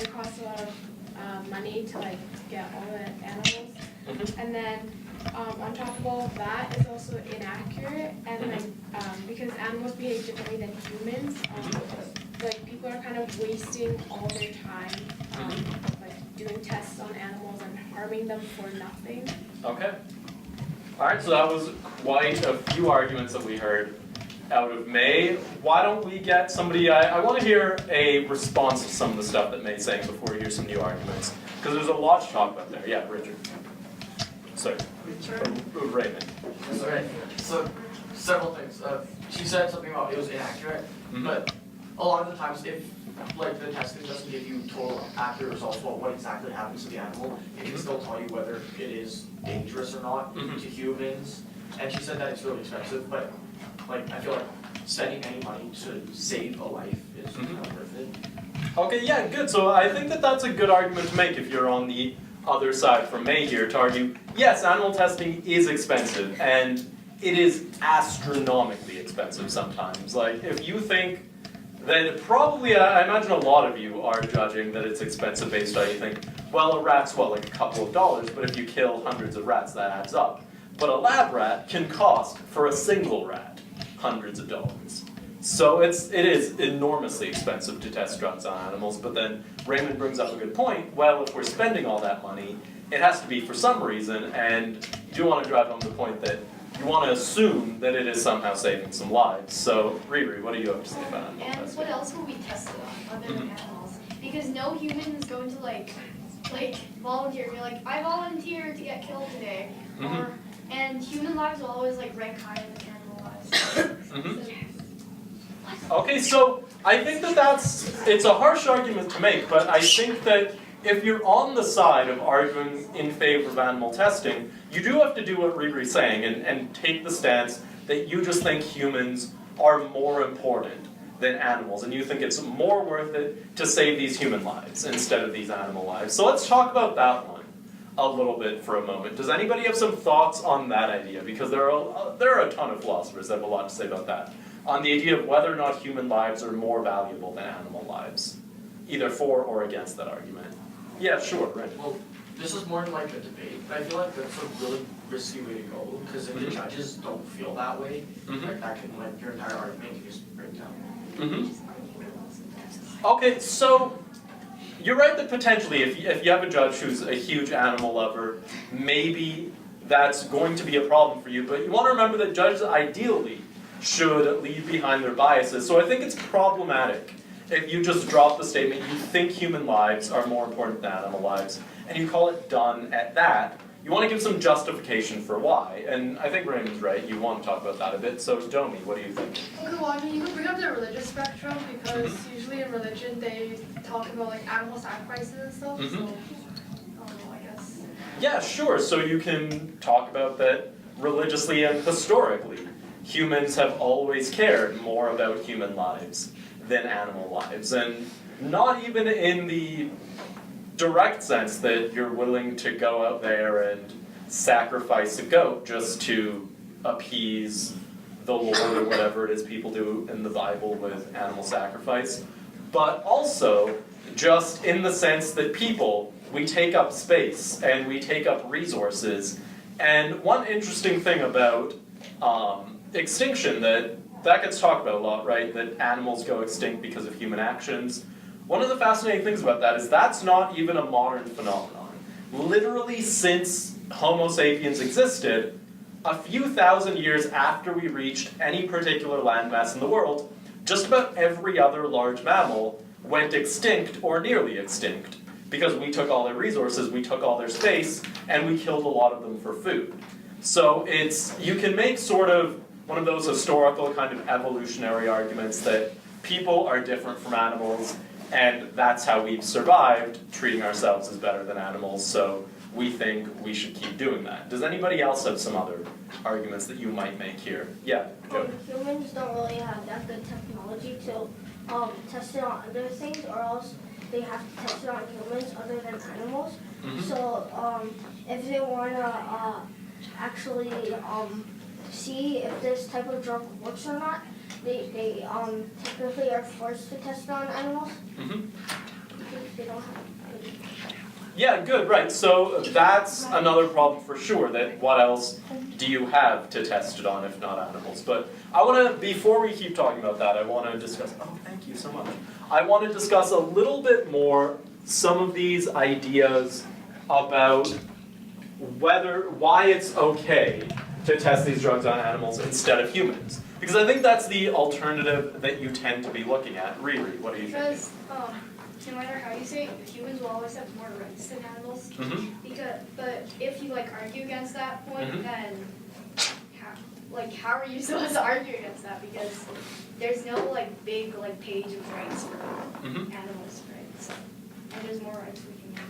it costs a lot of money to like get all the animals. And then on top of all of that, it's also inaccurate, and because animals behave differently than humans, like people are kind of wasting all their time like doing tests on animals and harming them for nothing. Okay. All right, so that was quite a few arguments that we heard out of May. Why don't we get somebody, I want to hear a response to some of the stuff that May's saying before we hear some new arguments, because there's a lot to talk about there. Yeah, Richard. Sorry. Raymond. Sorry. So, several things. She said something about it was inaccurate, but a lot of the times if like the testing doesn't give you total accurate results about what exactly happens to the animal, it can still tell you whether it is dangerous or not to humans. And she said that it's really expensive, but like I feel like spending any money to save a life is kind of worth it. Okay, yeah, good. So I think that that's a good argument to make if you're on the other side from May here, to argue, yes, animal testing is expensive, and it is astronomically expensive sometimes. Like, if you think that probably, I imagine a lot of you are judging that it's expensive based on you think, well, a rat's, well, like a couple of dollars, but if you kill hundreds of rats, that adds up. But a lab rat can cost, for a single rat, hundreds of dollars. So it is enormously expensive to test drugs on animals, but then Raymond brings up a good point. Well, if we're spending all that money, it has to be for some reason, and you do want to drive home the point that you want to assume that it is somehow saving some lives. So, Riri, what do you have to say about animal testing? And what else will we test it on other than animals? Because no human is going to like volunteer and be like, I volunteer to get killed today. And human lives will always like rank higher than animal lives. Okay, so I think that it's a harsh argument to make, but I think that if you're on the side of arguing in favor of animal testing, you do have to do what Riri's saying and take the stance that you just think humans are more important than animals, and you think it's more worth it to save these human lives instead of these animal lives. So let's talk about that one a little bit for a moment. Does anybody have some thoughts on that idea? Because there are a ton of philosophers that have a lot to say about that. On the idea of whether or not human lives are more valuable than animal lives. Either for or against that argument. Yeah, sure, right. Well, this is more like a debate, but I feel like that's a really risky way to go, because if the judges don't feel that way, like that can, like, your entire argument can just break down. Okay, so you're right that potentially if you have a judge who's a huge animal lover, maybe that's going to be a problem for you, but you want to remember that judges ideally should leave behind their biases. So I think it's problematic if you just drop the statement, you think human lives are more important than animal lives, and you call it done at that. You want to give some justification for why, and I think Raymond's right, you want to talk about that a bit. So Domi, what do you think? Okay, well, I mean, you can bring up the religious spectrum, because usually in religion they talk about like animal sacrifices and stuff, so I don't know, I guess. Yeah, sure. So you can talk about that religiously and historically. Humans have always cared more about human lives than animal lives, and not even in the direct sense that you're willing to go out there and sacrifice a goat just to appease the Lord or whatever it is people do in the Bible with animal sacrifice, but also just in the sense that people, we take up space and we take up resources. And one interesting thing about extinction that gets talked about a lot, right? That animals go extinct because of human actions. One of the fascinating things about that is that's not even a modern phenomenon. Literally since Homo sapiens existed, a few thousand years after we reached any particular landmass in the world, just about every other large mammal went extinct or nearly extinct because we took all their resources, we took all their space, and we killed a lot of them for food. So you can make sort of one of those historical kind of evolutionary arguments that people are different from animals, and that's how we've survived, treating ourselves as better than animals, so we think we should keep doing that. Does anybody else have some other arguments that you might make here? Yeah, go. Humans don't really have that good technology to test it on other things, or else they have to test it on humans other than animals. So if they want to actually see if this type of drug works or not, they technically are forced to test it on animals. because they don't have any. Yeah, good, right. So that's another problem for sure, that what else do you have to test it on if not animals? But I want to, before we keep talking about that, I want to discuss, oh, thank you so much. I want to discuss a little bit more some of these ideas about why it's okay to test these drugs on animals instead of humans. Because I think that's the alternative that you tend to be looking at. Riri, what do you think? Because no matter how you say it, humans will always have more rights than animals. But if you like argue against that point, then how are you supposed to argue against that? Because there's no like big like page of rights for animals, right? So, and there's more rights for humans.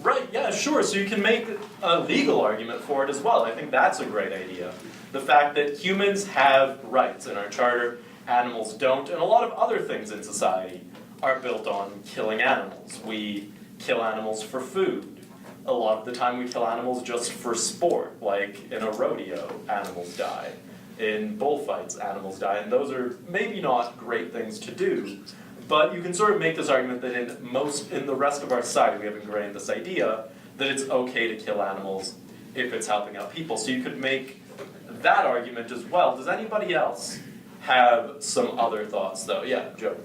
Right, yeah, sure. So you can make a legal argument for it as well. I think that's a great idea. The fact that humans have rights in our charter, animals don't, and a lot of other things in society are built on killing animals. We kill animals for food. A lot of the time we kill animals just for sport, like in a rodeo, animals die. In bullfights, animals die, and those are maybe not great things to do. But you can sort of make this argument that in the rest of our society we have ingrained this idea that it's okay to kill animals if it's helping out people. So you could make that argument as well. Does anybody else have some other thoughts though? Yeah, Joe.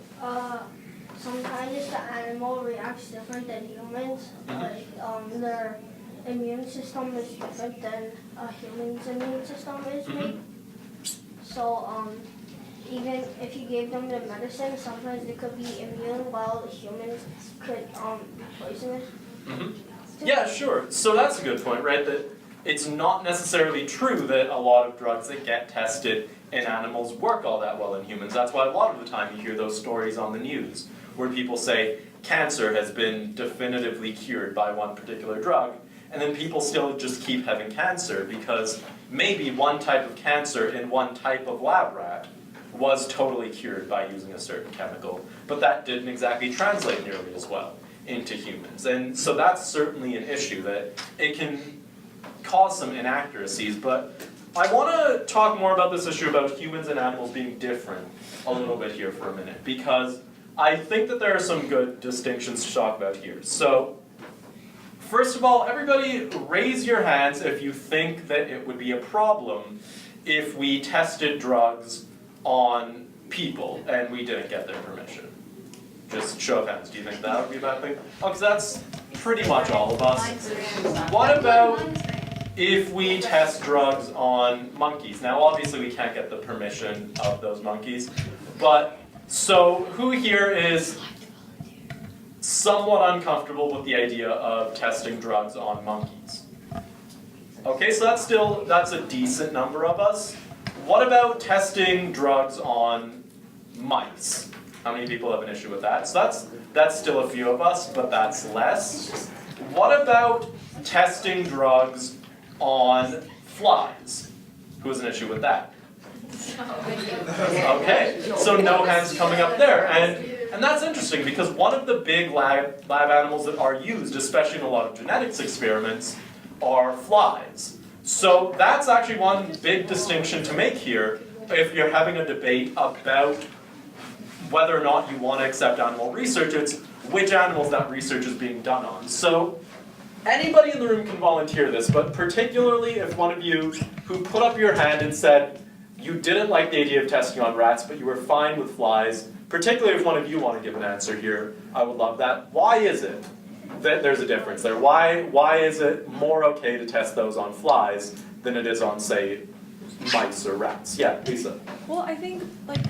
Sometimes the animal reacts different than humans. Like their immune system is different than a human's immune system is made. So even if you gave them the medicine, sometimes they could be immune while humans could be poisonous. Yeah, sure. So that's a good point, right? That it's not necessarily true that a lot of drugs that get tested in animals work all that well in humans. That's why a lot of the time you hear those stories on the news where people say cancer has been definitively cured by one particular drug, and then people still just keep having cancer because maybe one type of cancer in one type of lab rat was totally cured by using a certain chemical, but that didn't exactly translate nearly as well into humans. And so that's certainly an issue, that it can cause some inaccuracies, but I want to talk more about this issue about humans and animals being different a little bit here for a minute, because I think that there are some good distinctions to talk about here. So, first of all, everybody raise your hands if you think that it would be a problem if we tested drugs on people and we didn't get their permission. Just show of hands. Do you think that would be a bad thing? Oh, because that's pretty much all of us. What about if we test drugs on monkeys? Now, obviously, we can't get the permission of those monkeys, but so who here is somewhat uncomfortable with the idea of testing drugs on monkeys? Okay, so that's a decent number of us. What about testing drugs on mice? How many people have an issue with that? So that's still a few of us, but that's less. What about testing drugs on flies? Who has an issue with that? Okay, so no hands coming up there. And that's interesting because one of the big lab animals that are used, especially in a lot of genetics experiments, are flies. So that's actually one big distinction to make here if you're having a debate about whether or not you want to accept animal research. It's which animals that research is being done on. So anybody in the room can volunteer this, but particularly if one of you who put up your hand and said you didn't like the idea of testing on rats, but you were fine with flies, particularly if one of you want to give an answer here, I would love that. Why is it that there's a difference there? Why is it more okay to test those on flies than it is on, say, mice or rats? Yeah, Lisa. Well, I think, like,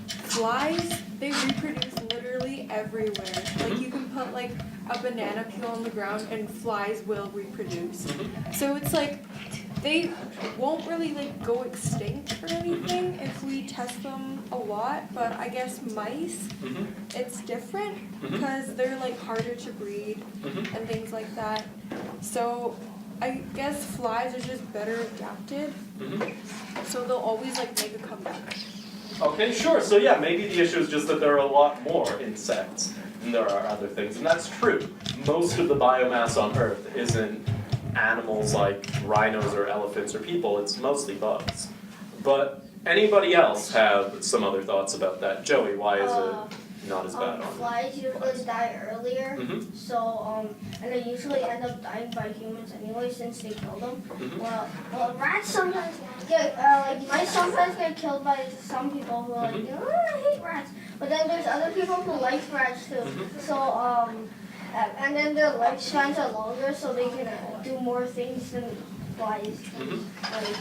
flies, they reproduce literally everywhere. Like, you can put, like, a banana peel on the ground and flies will reproduce. So it's like, they won't really, like, go extinct or anything if we test them a lot, but I guess mice, it's different because they're, like, harder to breed and things like that. So I guess flies are just better adapted, so they'll always, like, make a comeback. Okay, sure. So yeah, maybe the issue is just that there are a lot more insects than there are other things, and that's true. Most of the biomass on Earth isn't animals like rhinos or elephants or people, it's mostly bugs. But anybody else have some other thoughts about that? Joey, why is it? not as bad on. Flies usually die earlier, Mhm. so and they usually end up dying by humans anyway since they kill them. Mhm. Well, rats sometimes like mice sometimes get killed by some people who are like, oh, I hate rats. But then there's other people who like rats too. So and then their lifespans are longer, so they can do more things than flies. Like,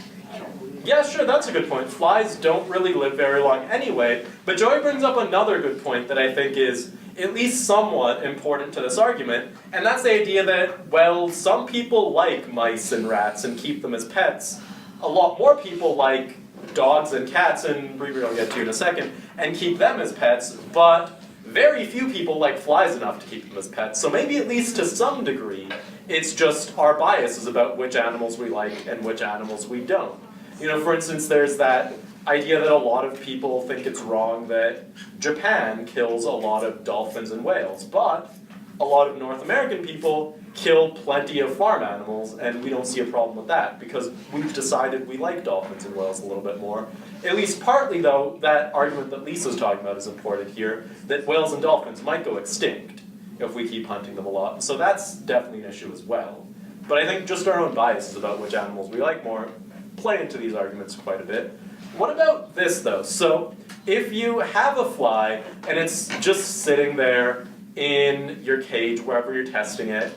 Yeah, sure, that's a good point. Flies don't really live very long anyway, but Joey brings up another good point that I think is at least somewhat important to this argument, and that's the idea that, well, some people like mice and rats and keep them as pets. A lot more people like dogs and cats, and we're going to get to in a second, and keep them as pets, but very few people like flies enough to keep them as pets. So maybe at least to some degree, it's just our biases about which animals we like and which animals we don't. You know, for instance, there's that idea that a lot of people think it's wrong that Japan kills a lot of dolphins and whales, but a lot of North American people kill plenty of farm animals, and we don't see a problem with that because we've decided we like dolphins and whales a little bit more. At least partly, though, that argument that Lisa's talking about is important here, that whales and dolphins might go extinct if we keep hunting them a lot. So that's definitely an issue as well. But I think just our own biases about which animals we like more play into these arguments quite a bit. What about this, though? So if you have a fly and it's just sitting there in your cage, wherever you're testing it,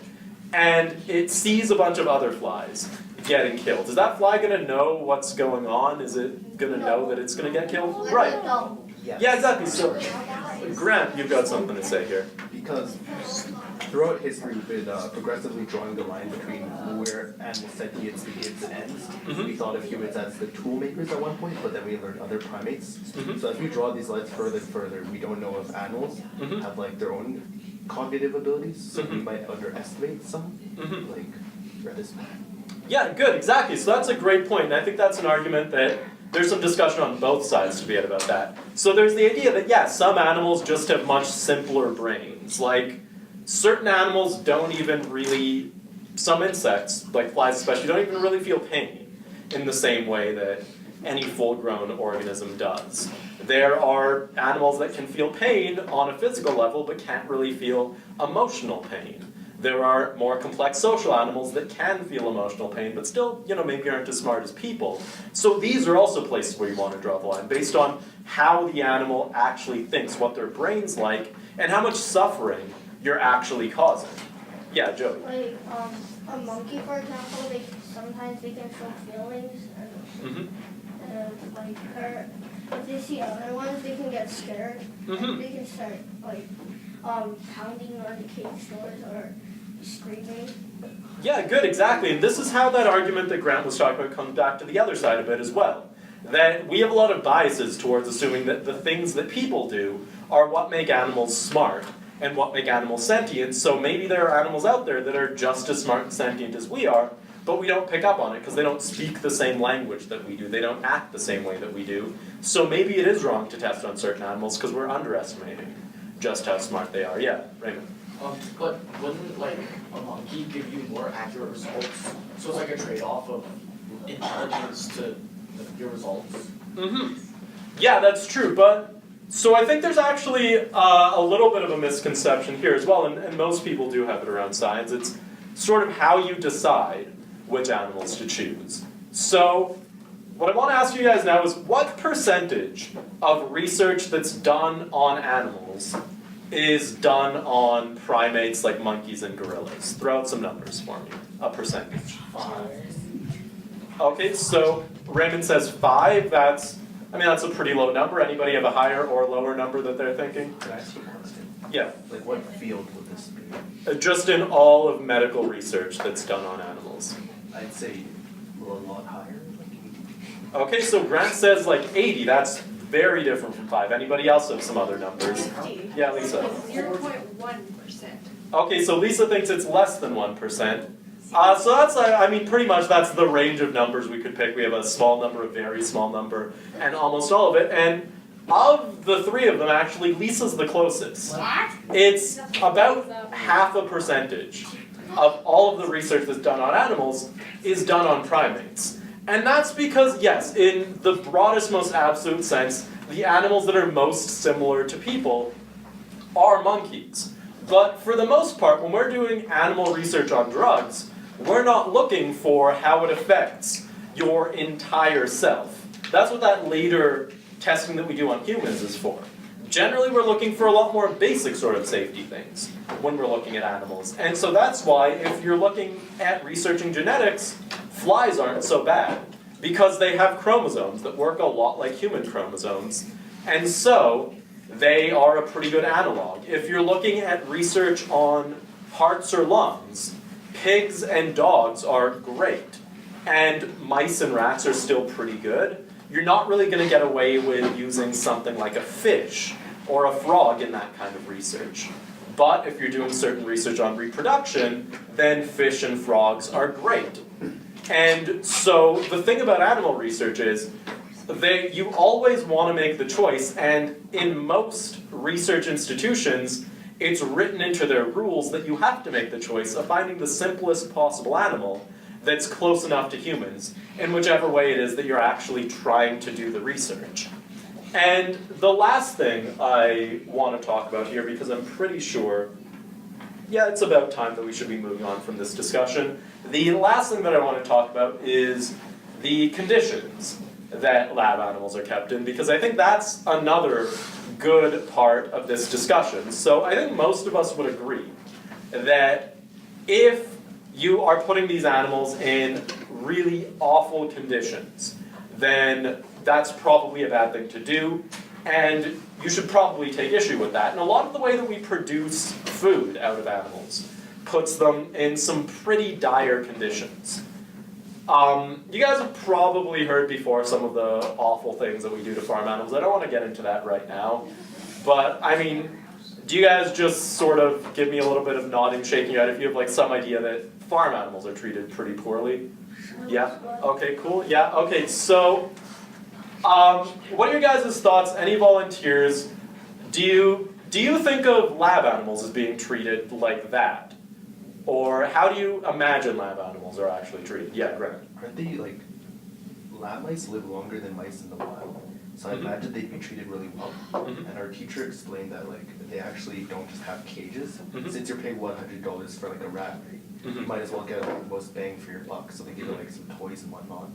and it sees a bunch of other flies getting killed, is that fly going to know what's going on? Is it going to know that it's going to get killed? Right. Yes. Yeah, exactly. So, Grant, you've got something to say here. Because throughout history, we've been progressively drawing the line between where animal sentience begins and ends. We thought of humans as the tool makers at one point, but then we learned other primates. So as we draw these lines further and further, we don't know if animals have like their own cognitive abilities, so we might underestimate some, like this. Yeah, good, exactly. So that's a great point, and I think that's an argument that there's some discussion on both sides to be had about that. So there's the idea that, yeah, some animals just have much simpler brains. Like, certain animals don't even really, some insects, like flies especially, don't even really feel pain in the same way that any full-grown organism does. There are animals that can feel pain on a physical level, but can't really feel emotional pain. There are more complex social animals that can feel emotional pain, but still, you know, maybe aren't as smart as people. So these are also places where you want to draw the line, based on how the animal actually thinks, what their brain's like, and how much suffering you're actually causing. Yeah, Joey. Like a monkey, for example, sometimes they can show feelings and like hurt. If they see other ones, they can get scared. And they can start like pounding on the cage doors or screaming. Yeah, good, exactly. And this is how that argument that Grant was talking about comes back to the other side of it as well. That we have a lot of biases towards assuming that the things that people do are what make animals smart and what make animals sentient. So maybe there are animals out there that are just as smart and sentient as we are, but we don't pick up on it because they don't speak the same language that we do. They don't act the same way that we do. So maybe it is wrong to test on certain animals because we're underestimating just how smart they are. Yeah, Raymond. But wouldn't like a monkey give you more accurate results? So it's like a trade-off of intelligence to your results. Yeah, that's true. But so I think there's actually a little bit of a misconception here as well, and most people do have it around science. It's sort of how you decide which animals to choose. So what I want to ask you guys now is what percentage of research that's done on animals is done on primates like monkeys and gorillas? Throw out some numbers for me. A percentage. 5. Okay, so Raymond says 5. That's a pretty low number. Anybody have a higher or lower number that they're thinking? Can I ask you a question? Yeah. Like what field would this be? Just in all of medical research that's done on animals. I'd say a lot higher. Okay, so Grant says like 80. That's very different from 5. Anybody else have some other numbers? 50. Yeah, Lisa. 0.1%. Okay, so Lisa thinks it's less than 1%. So that's, pretty much that's the range of numbers we could pick. We have a small number, a very small number, and almost all of it. And of the three of them, actually, Lisa's the closest. What? It's about half a percentage of all of the research that's done on animals is done on primates. And that's because, yes, in the broadest, most absolute sense, the animals that are most similar to people are monkeys. But for the most part, when we're doing animal research on drugs, we're not looking for how it affects your entire self. That's what that later testing that we do on humans is for. Generally, we're looking for a lot more basic sort of safety things when we're looking at animals. And so that's why if you're looking at researching genetics, flies aren't so bad, because they have chromosomes that work a lot like human chromosomes. And so they are a pretty good analog. If you're looking at research on hearts or lungs, pigs and dogs are great. And mice and rats are still pretty good. You're not really going to get away with using something like a fish or a frog in that kind of research. But if you're doing certain research on reproduction, then fish and frogs are great. And so the thing about animal research is that you always want to make the choice, and in most research institutions, it's written into their rules that you have to make the choice of finding the simplest possible animal that's close enough to humans, in whichever way it is that you're actually trying to do the research. And the last thing I want to talk about here, because I'm pretty sure, yeah, it's about time that we should be moving on from this discussion. The last thing that I want to talk about is the conditions that lab animals are kept in, because I think that's another good part of this discussion. So I think most of us would agree that if you are putting these animals in really awful conditions, then that's probably a bad thing to do, and you should probably take issue with that. And a lot of the way that we produce food out of animals puts them in some pretty dire conditions. You guys have probably heard before some of the awful things that we do to farm animals. I don't want to get into that right now, but I mean, do you guys just sort of give me a little bit of nodding, shaking your head if you have like some idea that farm animals are treated pretty poorly? Yeah? Okay, cool. Yeah, okay, so what are your guys' thoughts? Any volunteers? Do you think of lab animals as being treated like that? Or how do you imagine lab animals are actually treated? Yeah, Grant. Aren't they like, lab mice live longer than mice in the wild? So I imagine they'd be treated really well. And our teacher explained that like they actually don't just have cages. Since you're paying $100 for like a rat, right? You might as well get like the most bang for your buck. So they give it like some toys and whatnot.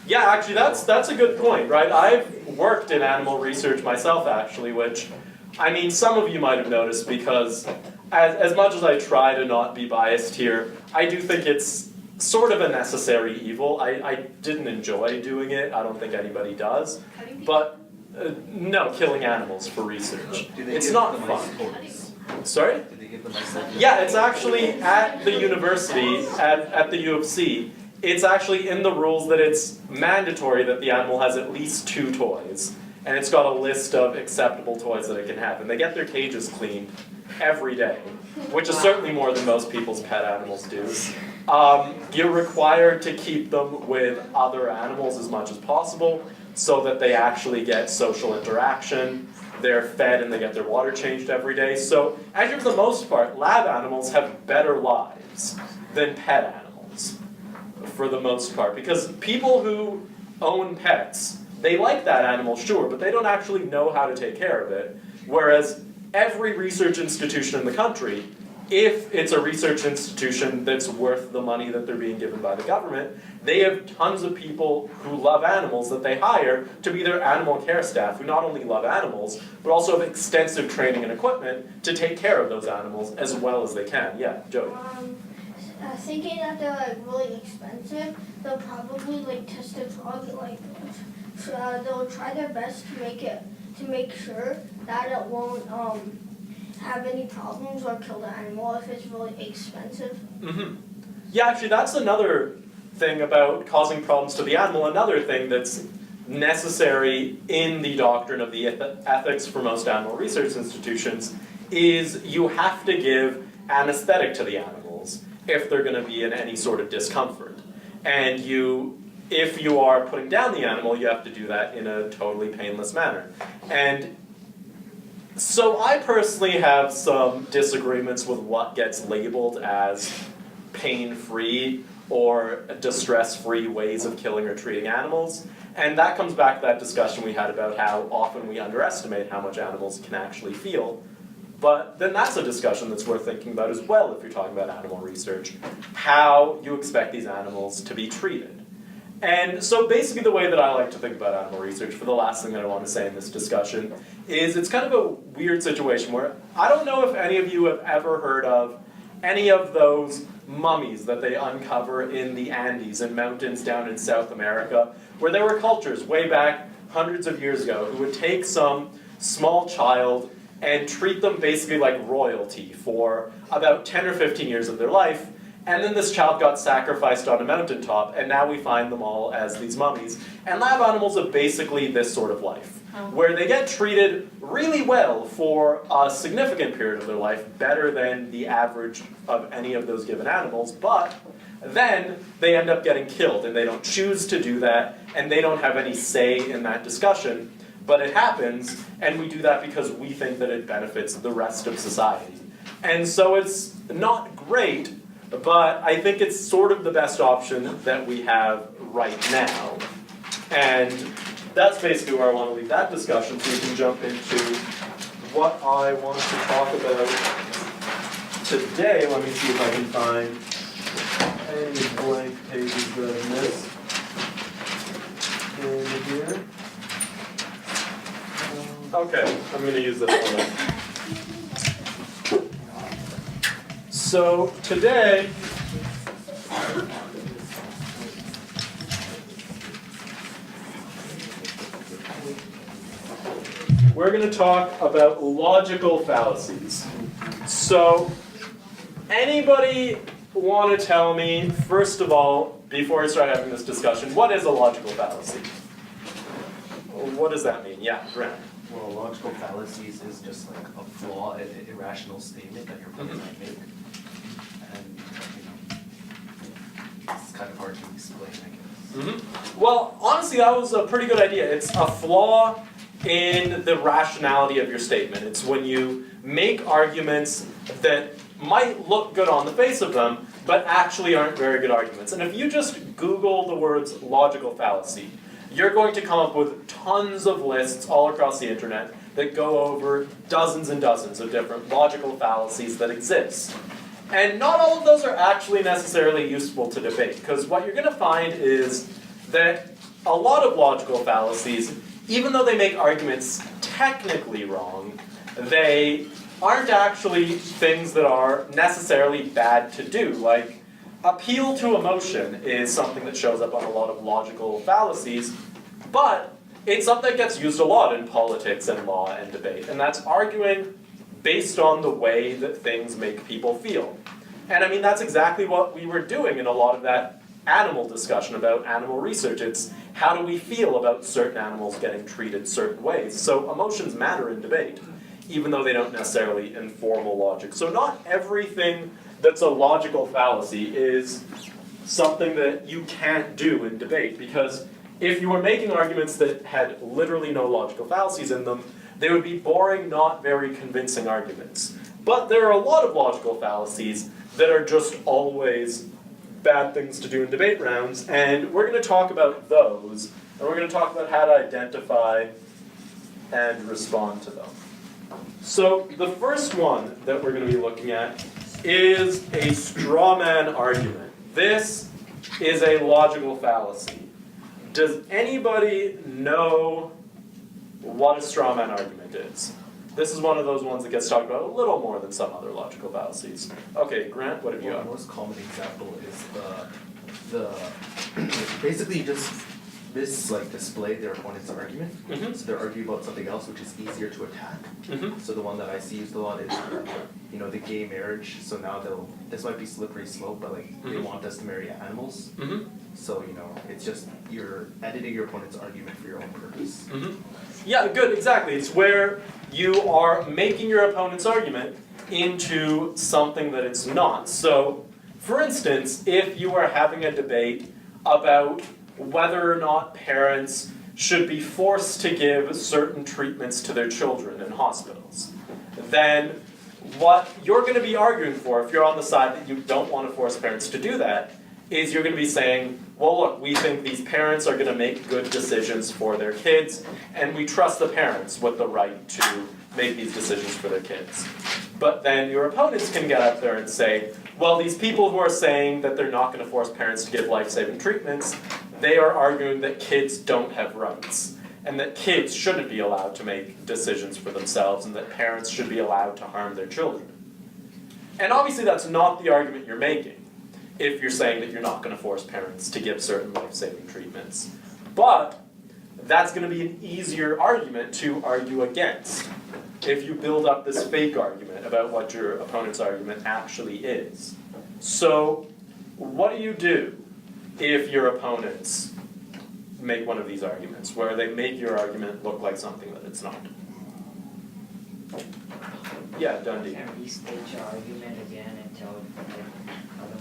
Yeah, actually that's a good point, right? I've worked in animal research myself actually, which, I mean, some of you might have noticed because as much as I try to not be biased here, I do think it's sort of a necessary evil. I didn't enjoy doing it. I don't think anybody does. But no, killing animals for research. It's not fun. Sorry? Did they give the mice like Yeah, it's actually at the university, at the U of C, it's actually in the rules that it's mandatory that the animal has at least 2 toys. And it's got a list of acceptable toys that it can have. And they get their cages cleaned every day, which is certainly more than most people's pet animals do. You're required to keep them with other animals as much as possible so that they actually get social interaction. They're fed and they get their water changed every day. So, actually for the most part, lab animals have better lives than pet animals, for the most part. Because people who own pets, they like that animal, sure, but they don't actually know how to take care of it. Whereas every research institution in the country, if it's a research institution that's worth the money that they're being given by the government, they have tons of people who love animals that they hire to be their animal care staff, who not only love animals, but also have extensive training and equipment to take care of those animals as well as they can. Yeah, Joey? Thinking that they're like really expensive, they'll probably like test the drug like they'll try their best to make sure that it won't have any problems or kill the animal if it's really expensive. Yeah, actually that's another thing about causing problems to the animal. Another thing that's necessary in the doctrine of the ethics for most animal research institutions is you have to give anesthetic to the animals if they're going to be in any sort of discomfort. And if you are putting down the animal, you have to do that in a totally painless manner. And so I personally have some disagreements with what gets labeled as pain-free or distress-free ways of killing or treating animals. And that comes back to that discussion we had about how often we underestimate how much animals can actually feel. But then that's a discussion that's worth thinking about as well if you're talking about animal research, how you expect these animals to be treated. And so basically the way that I like to think about animal research, for the last thing that I want to say in this discussion, is it's kind of a weird situation where I don't know if any of you have ever heard of any of those mummies that they uncover in the Andes and mountains down in South America, where there were cultures way back hundreds of years ago who would take some small child and treat them basically like royalty for about 10 or 15 years of their life, and then this child got sacrificed on a mountaintop, and now we find them all as these mummies. And lab animals are basically this sort of life, where they get treated really well for a significant period of their life, better than the average of any of those given animals, but then they end up getting killed, and they don't choose to do that, and they don't have any say in that discussion, but it happens, and we do that because we think that it benefits the rest of society. And so it's not great, but I think it's sort of the best option that we have right now. And that's basically where I want to leave that discussion, so we can jump into what I want to talk about today. Let me see if I can find any blank pages that I've missed in here. Okay, I'm going to use this one. So today, we're going to talk about logical fallacies. So, anybody want to tell me, first of all, before I start having this discussion, what is a logical fallacy? What does that mean? Yeah, Brent. Well, logical fallacies is just like a flaw, an irrational statement that your opponent might make. And, it's kind of hard to explain, I guess. Well, honestly, that was a pretty good idea. It's a flaw in the rationality of your statement. It's when you make arguments that might look good on the face of them, but actually aren't very good arguments. And if you just Google the words logical fallacy, you're going to come up with tons of lists all across the internet that go over dozens and dozens of different logical fallacies that exist. And not all of those are actually necessarily useful to debate, because what you're going to find is that a lot of logical fallacies, even though they make arguments technically wrong, they aren't actually things that are necessarily bad to do. Like, appeal to emotion is something that shows up on a lot of logical fallacies, but it's something that gets used a lot in politics and law and debate, and that's arguing based on the way that things make people feel. And I mean, that's exactly what we were doing in a lot of that animal discussion about animal research. It's how do we feel about certain animals getting treated certain ways. So emotions matter in debate, even though they don't necessarily inform a logic. So not everything that's a logical fallacy is something that you can't do in debate, because if you were making arguments that had literally no logical fallacies in them, they would be boring, not very convincing arguments. But there are a lot of logical fallacies that are just always bad things to do in debate rounds, and we're going to talk about those, and we're going to talk about how to identify and respond to them. So the first one that we're going to be looking at is a straw man argument. This is a logical fallacy. Does anybody know what a straw man argument is? This is one of those ones that gets talked about a little more than some other logical fallacies. Okay, Grant, what have you got? The most common example is the basically just display their opponent's argument. So they're arguing about something else which is easier to attack. So the one that I see used a lot is the gay marriage. So now this might be slippery slope, but they want us to marry animals. So it's just you're editing your opponent's argument for your own purpose. Yeah, good, exactly. It's where you are making your opponent's argument into something that it's not. So, for instance, if you are having a debate about whether or not parents should be forced to give certain treatments to their children in hospitals, then what you're going to be arguing for, if you're on the side that you don't want to force parents to do that, is you're going to be saying, well, look, we think these parents are going to make good decisions for their kids, and we trust the parents with the right to make these decisions for their kids. But then your opponents can get up there and say, well, these people who are saying that they're not going to force parents to give life-saving treatments, they are arguing that kids don't have rights, and that kids shouldn't be allowed to make decisions for themselves, and that parents should be allowed to harm their children. And obviously that's not the argument you're making, if you're saying that you're not going to force parents to give certain life-saving treatments. But that's going to be an easier argument to argue against if you build up this fake argument about what your opponent's argument actually is. So what do you do if your opponents make one of these arguments, where they make your argument look like something that it's not? Yeah, Dundee. Can restate your argument again and tell them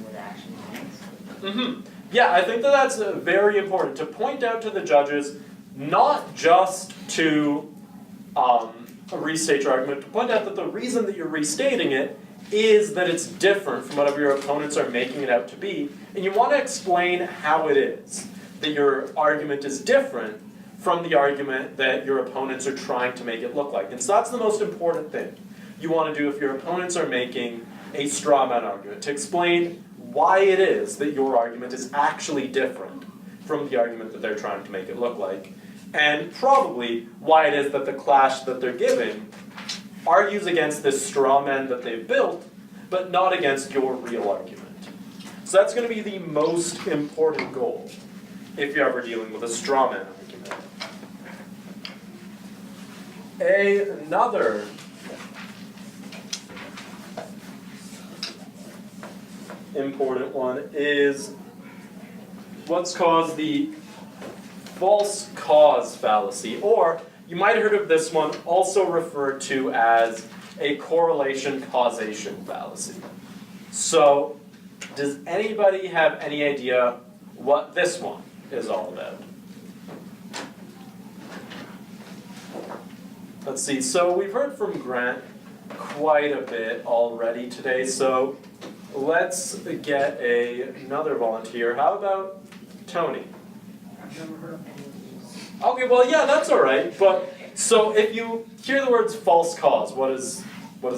what actually means? Mm-hmm. Yeah, I think that that's very important, to point out to the judges, not just to restate your argument, to point out that the reason that you're restating it is that it's different from whatever your opponents are making it out to be, and you want to explain how it is that your argument is different from the argument that your opponents are trying to make it look like. And so that's the most important thing you want to do if your opponents are making a straw man argument, to explain why it is that your argument is actually different from the argument that they're trying to make it look like, and probably why it is that the clash that they're giving argues against this straw man that they've built, but not against your real argument. So that's going to be the most important goal if you're ever dealing with a straw man argument. Another important one is what's called the false cause fallacy, or you might have heard of this one also referred to as a correlation causation fallacy. So, does anybody have any idea what this one is all about? Let's see, so we've heard from Grant quite a bit already today, so let's get another volunteer. How about Tony? I've never heard of any of these. Okay, well, yeah, that's all right. But so if you hear the words false cause, what does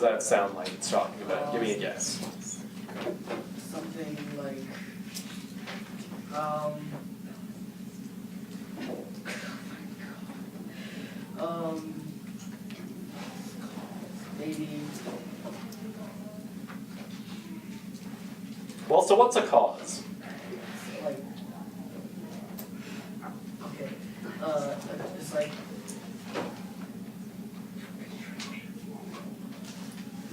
that sound like it's talking about? Give me a guess. Something like, maybe. Well, so what's a cause? Like, okay, it's like,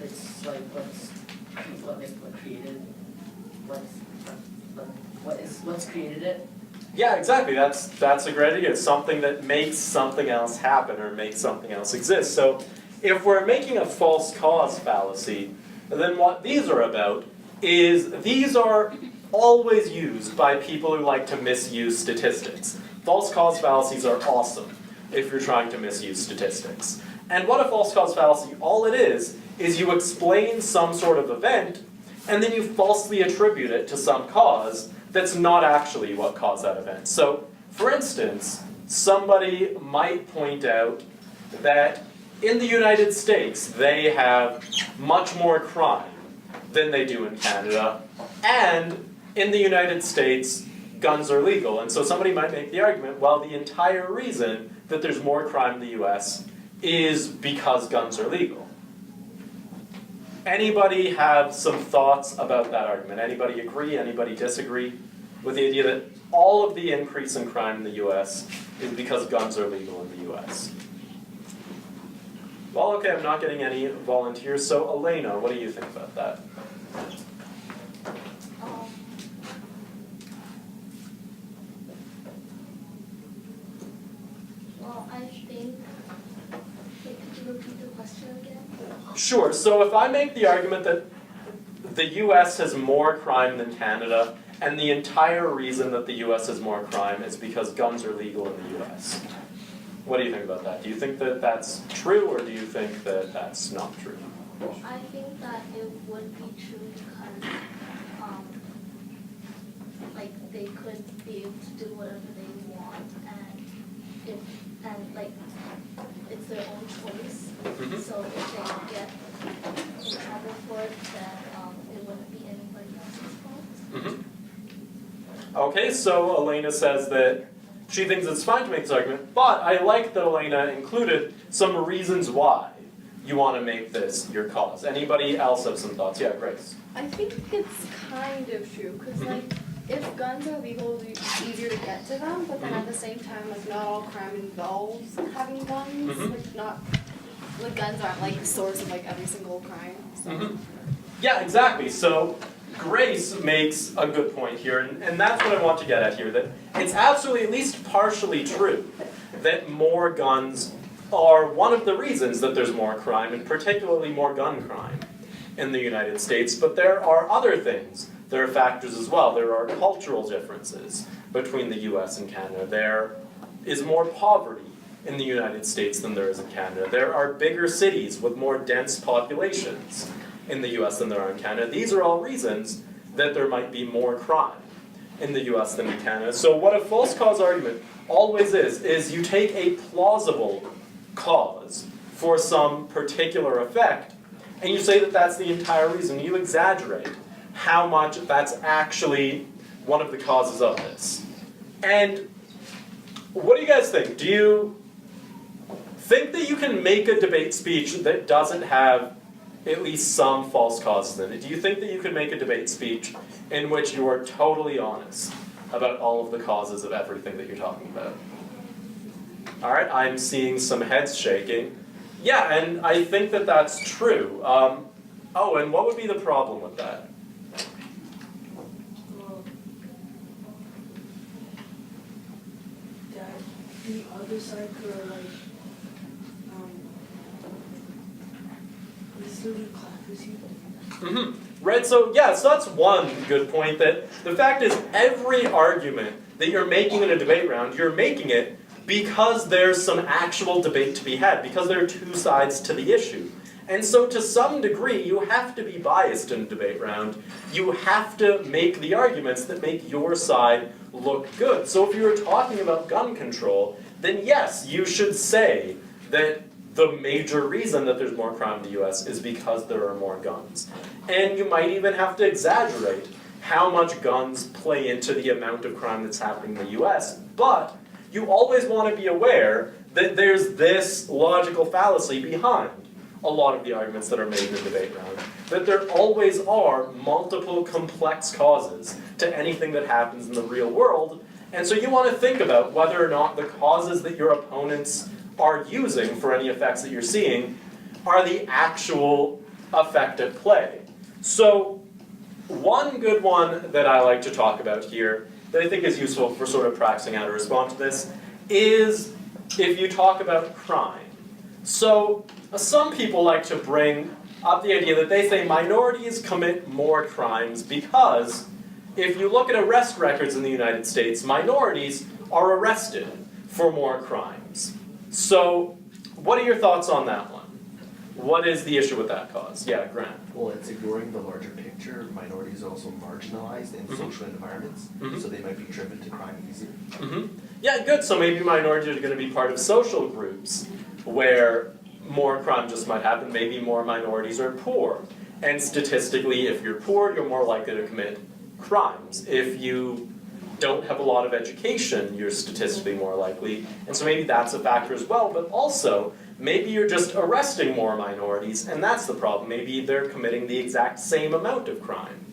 it's like what's created it? Yeah, exactly. That's a great idea. It's something that makes something else happen or makes something else exist. So if we're making a false cause fallacy, then what these are about is these are always used by people who like to misuse statistics. False cause fallacies are awesome if you're trying to misuse statistics. And what a false cause fallacy, all it is you explain some sort of event, and then you falsely attribute it to some cause that's not actually what caused that event. So, for instance, somebody might point out that in the United States, they have much more crime than they do in Canada, and in the United States, guns are legal. And so somebody might make the argument, well, the entire reason that there's more crime in the US is because guns are legal. Anybody have some thoughts about that argument? Anybody agree? Anybody disagree with the idea that all of the increase in crime in the US is because guns are legal in the US? Well, okay, I'm not getting any volunteers, so Elena, what do you think about that? Well, I think, could you repeat the question again? Sure, so if I make the argument that the US has more crime than Canada, and the entire reason that the US has more crime is because guns are legal in the US. What do you think about that? Do you think that that's true, or do you think that that's not true? I think that it would be true because, like they could be able to do whatever they want, and like it's their own choice. So if they get in trouble for it, then it wouldn't be anybody else's fault. Okay, so Elena says that she thinks it's fine to make this argument, but I like that Elena included some reasons why you want to make this your cause. Anybody else have some thoughts? Yeah, Grace. I think it's kind of true, because like, if guns are legal, it's easier to get to them, but then at the same time, like, not all crime involves having guns. Like, guns aren't like the source of like every single crime. So. Yeah, exactly. So Grace makes a good point here, and that's what I want to get at here, that it's absolutely, at least partially true, that more guns are one of the reasons that there's more crime, and particularly more gun crime in the United States. But there are other things. There are factors as well. There are cultural differences between the US and Canada. There is more poverty in the United States than there is in Canada. There are bigger cities with more dense populations in the US than there are in Canada. These are all reasons that there might be more crime in the US than in Canada. So what a false cause argument always is you take a plausible cause for some particular effect, and you say that that's the entire reason. You exaggerate how much that's actually one of the causes of this. And what do you guys think? Do you think that you can make a debate speech that doesn't have at least some false causes in it? Do you think that you can make a debate speech in which you are totally honest about all of the causes of everything that you're talking about? All right, I'm seeing some heads shaking. Yeah, and I think that that's true. Oh, and what would be the problem with that? That the other side could like mislead classes people. Right, so yeah, so that's one good point, that the fact is every argument that you're making in a debate round, you're making it because there's some actual debate to be had, because there are two sides to the issue. And so to some degree, you have to be biased in a debate round. You have to make the arguments that make your side look good. So if you were talking about gun control, then yes, you should say that the major reason that there's more crime in the US is because there are more guns. And you might even have to exaggerate how much guns play into the amount of crime that's happening in the US, but you always want to be aware that there's this logical fallacy behind a lot of the arguments that are made in the debate round, that there always are multiple complex causes to anything that happens in the real world, and so you want to think about whether or not the causes that your opponents are using for any effects that you're seeing are the actual effect at play. So one good one that I like to talk about here that I think is useful for sort of practicing how to respond to this is if you talk about crime. So some people like to bring up the idea that they say minorities commit more crimes because if you look at arrest records in the United States, minorities are arrested for more crimes. So what are your thoughts on that one? What is the issue with that cause? Yeah, Grant. Well, it's ignoring the larger picture. Minorities are also marginalized in social environments, so they might be driven to crime easier. Yeah, good. So maybe minorities are going to be part of social groups where more crime just might happen. Maybe more minorities are poor. And statistically, if you're poor, you're more likely to commit crimes. If you don't have a lot of education, you're statistically more likely. And so maybe that's a factor as well. But also, maybe you're just arresting more minorities, and that's the problem. Maybe they're committing the exact same amount of crime.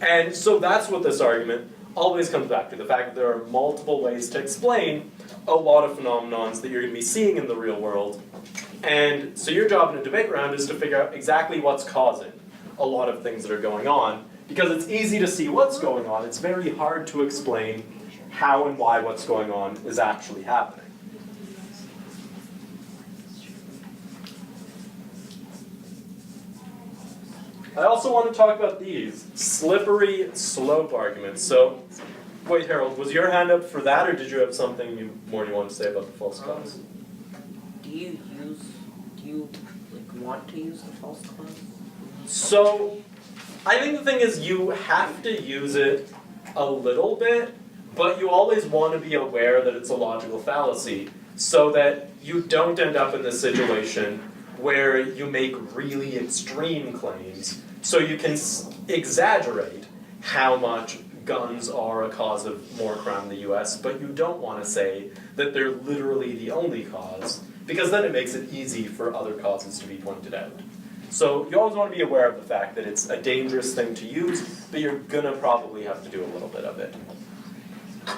And so that's what this argument always comes back to, the fact that there are multiple ways to explain a lot of phenomenons that you're going to be seeing in the real world. And so your job in a debate round is to figure out exactly what's causing a lot of things that are going on, because it's easy to see what's going on. It's very hard to explain how and why what's going on is actually happening. I also want to talk about these slippery slope arguments. So, wait, Harold, was your hand up for that, or did you have something more you wanted to say about the false cause? Do you want to use the false cause? So, I think the thing is you have to use it a little bit, but you always want to be aware that it's a logical fallacy so that you don't end up in this situation where you make really extreme claims so you can exaggerate how much guns are a cause of more crime in the US, but you don't want to say that they're literally the only cause, because then it makes it easy for other causes to be pointed out. So you always want to be aware of the fact that it's a dangerous thing to use, but you're gonna probably have to do a little bit of it.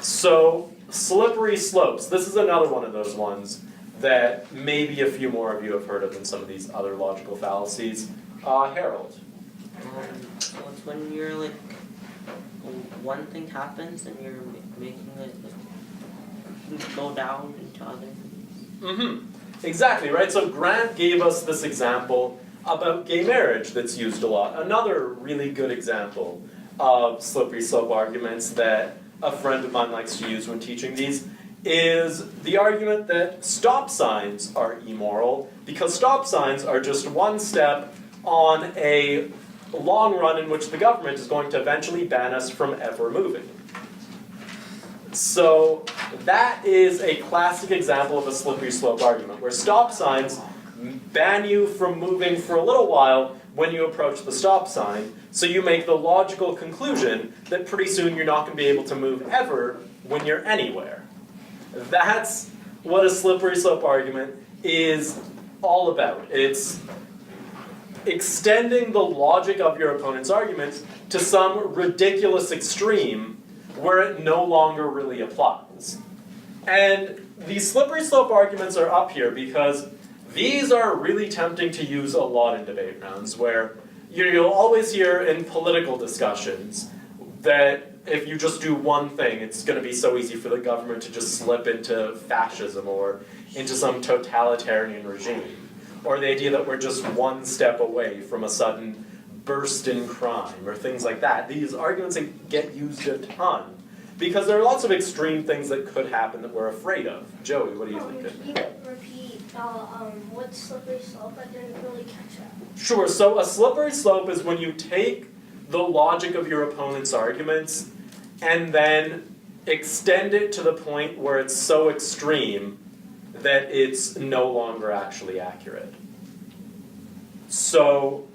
So, slippery slopes. This is another one of those ones that maybe a few more of you have heard of than some of these other logical fallacies. Harold. So it's when you're like, one thing happens and you're making it like, go down into other things. Exactly, right? So Grant gave us this example about gay marriage that's used a lot. Another really good example of slippery slope arguments that a friend of mine likes to use when teaching these is the argument that stop signs are immoral because stop signs are just one step on a long run in which the government is going to eventually ban us from ever moving. So that is a classic example of a slippery slope argument, where stop signs ban you from moving for a little while when you approach the stop sign, so you make the logical conclusion that pretty soon you're not going to be able to move ever when you're anywhere. That's what a slippery slope argument is all about. It's extending the logic of your opponent's arguments to some ridiculous extreme where it no longer really applies. And these slippery slope arguments are up here because these are really tempting to use a lot in debate rounds, where you'll always hear in political discussions that if you just do one thing, it's going to be so easy for the government to just slip into fascism or into some totalitarian regime. Or the idea that we're just one step away from a sudden burst in crime, or things like that. These arguments get used a ton, because there are lots of extreme things that could happen that we're afraid of. Joey, what do you think? Can you repeat what's slippery slope? I didn't really catch that. Sure, so a slippery slope is when you take the logic of your opponent's arguments and then extend it to the point where it's so extreme that it's no longer actually accurate. So,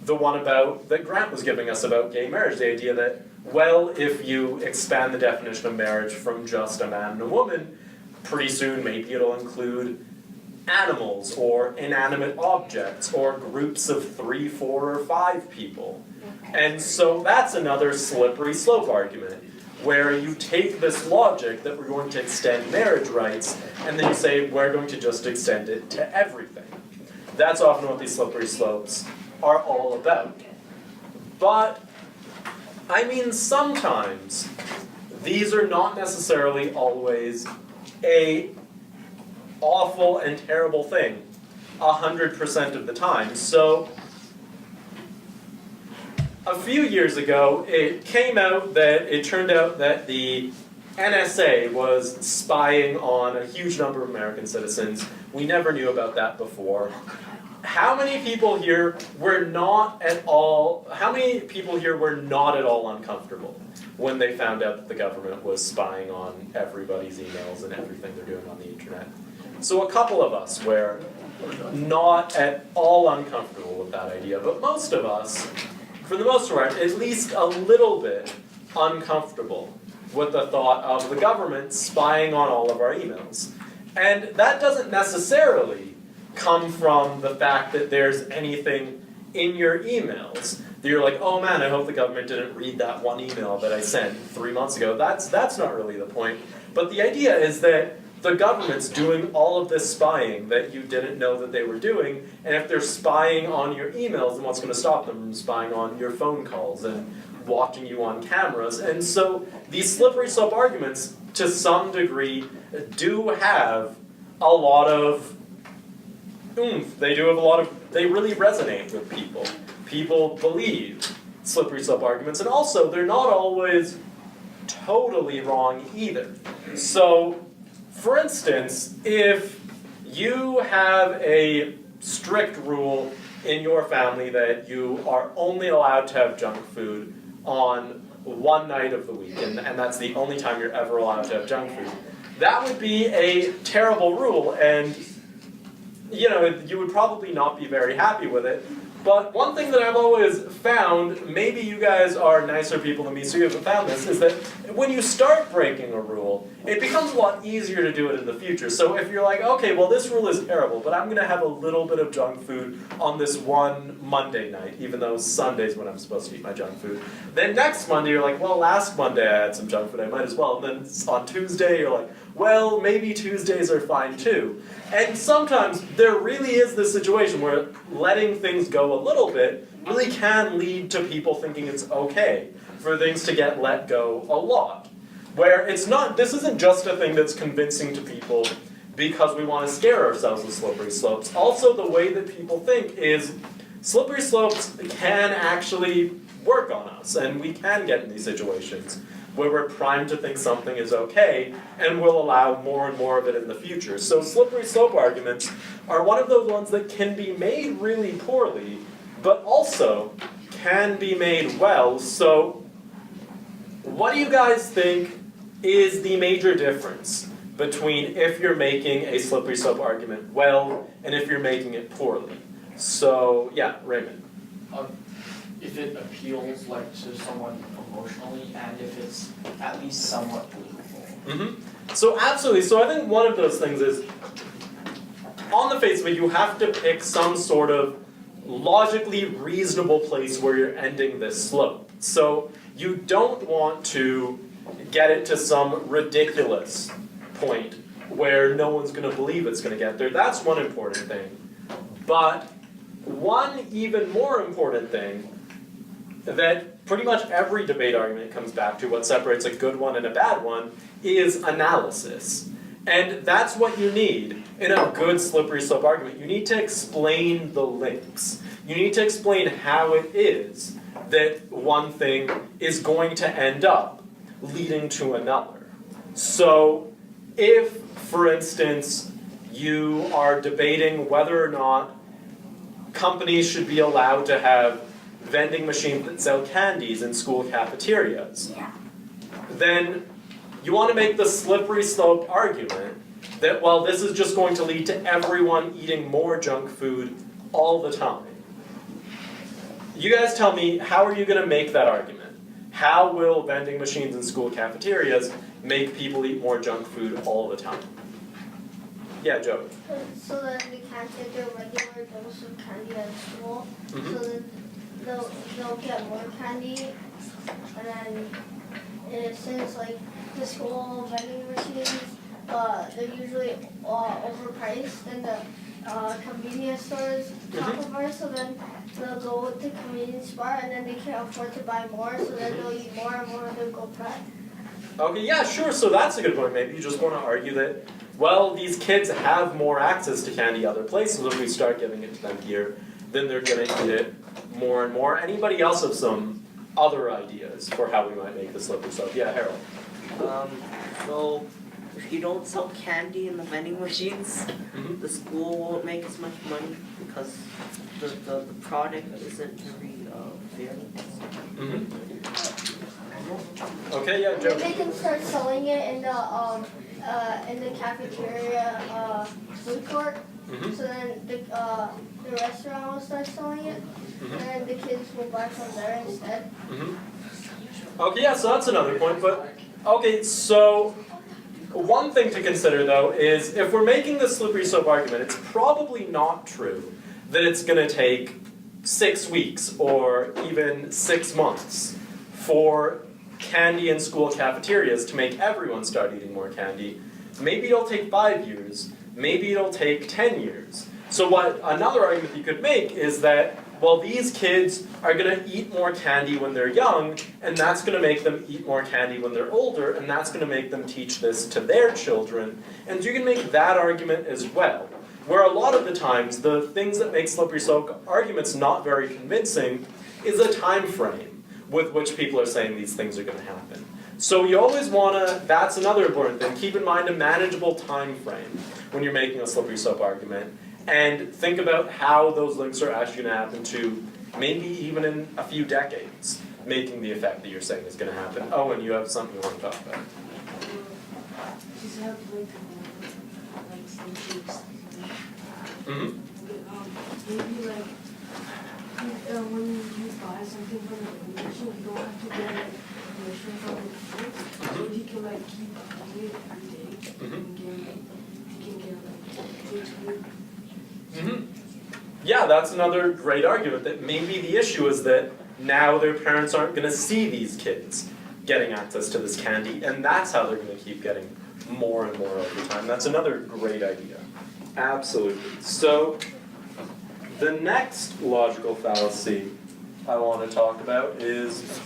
the one that Grant was giving us about gay marriage, the idea that, well, if you expand the definition of marriage from just a man and a woman, pretty soon maybe it'll include animals or inanimate objects or groups of 3, 4, or 5 people. And so that's another slippery slope argument, where you take this logic that we're going to extend marriage rights, and then you say we're going to just extend it to everything. That's often what these slippery slopes are all about. But, I mean, sometimes these are not necessarily always a awful and terrible thing 100% of the time. So, a few years ago, it turned out that the NSA was spying on a huge number of American citizens. We never knew about that before. How many people here were not at all uncomfortable when they found out that the government was spying on everybody's emails and everything they're doing on the internet? So a couple of us were not at all uncomfortable with that idea, but most of us, for the most part, at least a little bit uncomfortable with the thought of the government spying on all of our emails. And that doesn't necessarily come from the fact that there's anything in your emails that you're like, oh man, I hope the government didn't read that one email that I sent 3 months ago. That's not really the point. But the idea is that the government's doing all of this spying that you didn't know that they were doing, and if they're spying on your emails, then what's going to stop them from spying on your phone calls and watching you on cameras? And so these slippery slope arguments, to some degree, do have a lot of oomph. They really resonate with people. People believe slippery slope arguments, and also they're not always totally wrong either. So, for instance, if you have a strict rule in your family that you are only allowed to have junk food on one night of the week, and that's the only time you're ever allowed to have junk food. That would be a terrible rule, and you would probably not be very happy with it. But one thing that I've always found, maybe you guys are nicer people than me, so you haven't found this, is that when you start breaking a rule, it becomes a lot easier to do it in the future. So if you're like, okay, well this rule is terrible, but I'm going to have a little bit of junk food on this one Monday night, even though Sunday's when I'm supposed to eat my junk food. Then next Monday you're like, well last Monday I had some junk food, I might as well. And then on Tuesday you're like, well, maybe Tuesdays are fine too. And sometimes there really is this situation where letting things go a little bit really can lead to people thinking it's okay for things to get let go a lot. Where it's not, this isn't just a thing that's convincing to people because we want to scare ourselves with slippery slopes. Also, the way that people think is slippery slopes can actually work on us, and we can get in these situations where we're primed to think something is okay, and we'll allow more and more of it in the future. So slippery slope arguments are one of those ones that can be made really poorly, but also can be made well. So what do you guys think is the major difference between if you're making a slippery slope argument well and if you're making it poorly? So yeah, Raymond. If it appeals like to someone emotionally, and if it's at least somewhat believable. So absolutely. So I think one of those things is, on the face of it, you have to pick some sort of logically reasonable place where you're ending this slope. So you don't want to get it to some ridiculous point where no one's going to believe it's going to get there. That's one important thing. But one even more important thing that pretty much every debate argument comes back to, what separates a good one and a bad one, is analysis. And that's what you need in a good slippery slope argument. You need to explain the links. You need to explain how it is that one thing is going to end up leading to another. So if, for instance, you are debating whether or not companies should be allowed to have vending machines that sell candies in school cafeterias, then you want to make the slippery slope argument that, well, this is just going to lead to everyone eating more junk food all the time. You guys tell me, how are you going to make that argument? How will vending machines in school cafeterias make people eat more junk food all the time? Yeah, Joe. So that they can't get their regular dose of candy at school. So that they'll get more candy, and then since like the school vending machines, they're usually overpriced, and the convenience stores top of ours, so then they'll go to convenience store, and then they can't afford to buy more, so then they'll eat more and more, and they'll go fat. Okay, yeah, sure, so that's a good point. Maybe you just want to argue that, well, these kids have more access to candy other places. If we start giving it to them here, then they're going to eat it more and more. Anybody else have some other ideas for how we might make the slippery slope? Yeah, Harold. So if you don't sell candy in the vending machines, the school won't make as much money because the product isn't very fair. Okay, yeah, Joe. They can start selling it in the cafeteria food court. So then the restaurant will start selling it, and then the kids will buy from there instead. Okay, yeah, so that's another point, but okay, so one thing to consider though is if we're making the slippery slope argument, it's probably not true that it's going to take 6 weeks or even 6 months for candy in school cafeterias to make everyone start eating more candy. Maybe it'll take 5 years, maybe it'll take 10 years. So what another argument you could make is that, well, these kids are going to eat more candy when they're young, and that's going to make them eat more candy when they're older, and that's going to make them teach this to their children. And you can make that argument as well. Where a lot of the times, the things that make slippery slope arguments not very convincing is a time frame with which people are saying these things are going to happen. So you always want to, that's another important thing, keep in mind a manageable time frame when you're making a slippery slope argument. And think about how those links are actually going to happen to maybe even in a few decades. making the effect that you're saying is going to happen. Oh, and you have something you want to talk about. Just have like some cheeks. Mm-hmm. Maybe like when you buy something from the information, you don't have to get like permission from the people. If you can like keep buying it every day, you can get like good food. Mm-hmm. Yeah, that's another great argument that maybe the issue is that now their parents aren't going to see these kids getting access to this candy, and that's how they're going to keep getting more and more over time. That's another great idea. Absolutely. So, the next logical fallacy I want to talk about is,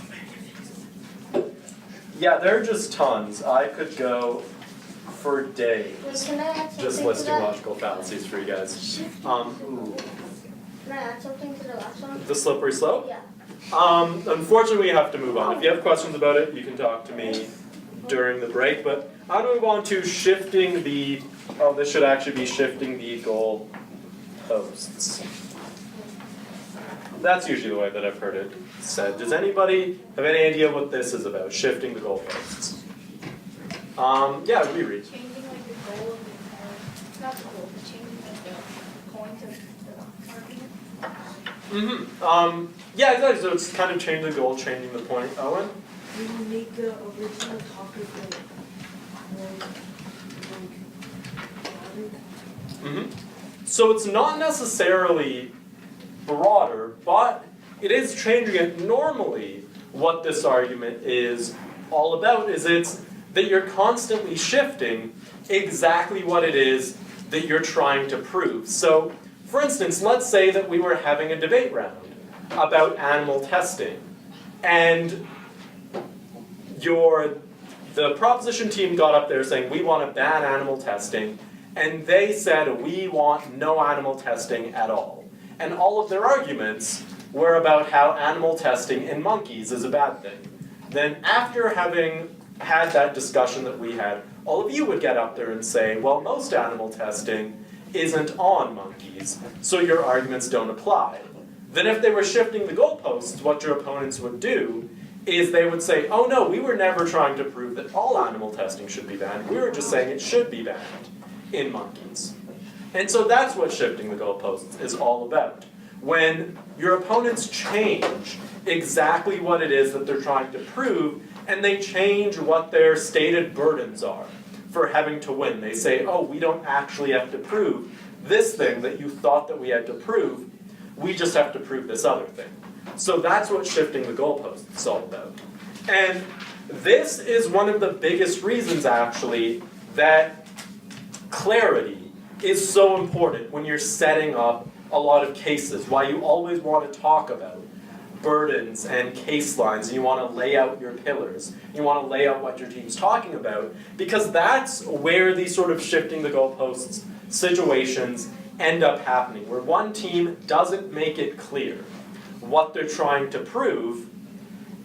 yeah, there are just tons. I could go for days Wait, can I add something just to listing that? logical fallacies for you guys. Ooh, Can I add something to the last one? the slippery slope? Yeah. Unfortunately, we have to move on. If you have questions about it, you can talk to me during the break. But I'll move on to shifting the, oh, this should actually be shifting the goal posts. That's usually the way that I've heard it said. Does anybody have any idea what this is about, shifting the goal posts? Yeah, reread. Changing like the goal of the coin, not the goal, but changing like the coin to the argument. Mm-hmm. Yeah, exactly. So it's kind of changing the goal, changing the point. Owen? You make the original topic like Mm-hmm. So it's not necessarily broader, but it is changing it. Normally, what this argument is all about is it's that you're constantly shifting exactly what it is that you're trying to prove. So, for instance, let's say that we were having a debate round about animal testing, and the proposition team got up there saying, we want to ban animal testing, and they said, we want no animal testing at all. And all of their arguments were about how animal testing in monkeys is a bad thing. Then after having had that discussion that we had, all of you would get up there and say, well, most animal testing isn't on monkeys, so your arguments don't apply. Then if they were shifting the goalposts, what your opponents would do is they would say, oh no, we were never trying to prove that all animal testing should be banned. We were just saying it should be banned in monkeys. And so that's what shifting the goalposts is all about. When your opponents change exactly what it is that they're trying to prove, and they change what their stated burdens are for having to win. They say, oh, we don't actually have to prove this thing that you thought that we had to prove, we just have to prove this other thing. So that's what shifting the goalposts is all about. And this is one of the biggest reasons, actually, that clarity is so important when you're setting up a lot of cases, why you always want to talk about burdens and case lines, and you want to lay out your pillars. You want to lay out what your team's talking about, because that's where these sort of shifting the goalposts situations end up happening, where one team doesn't make it clear what they're trying to prove,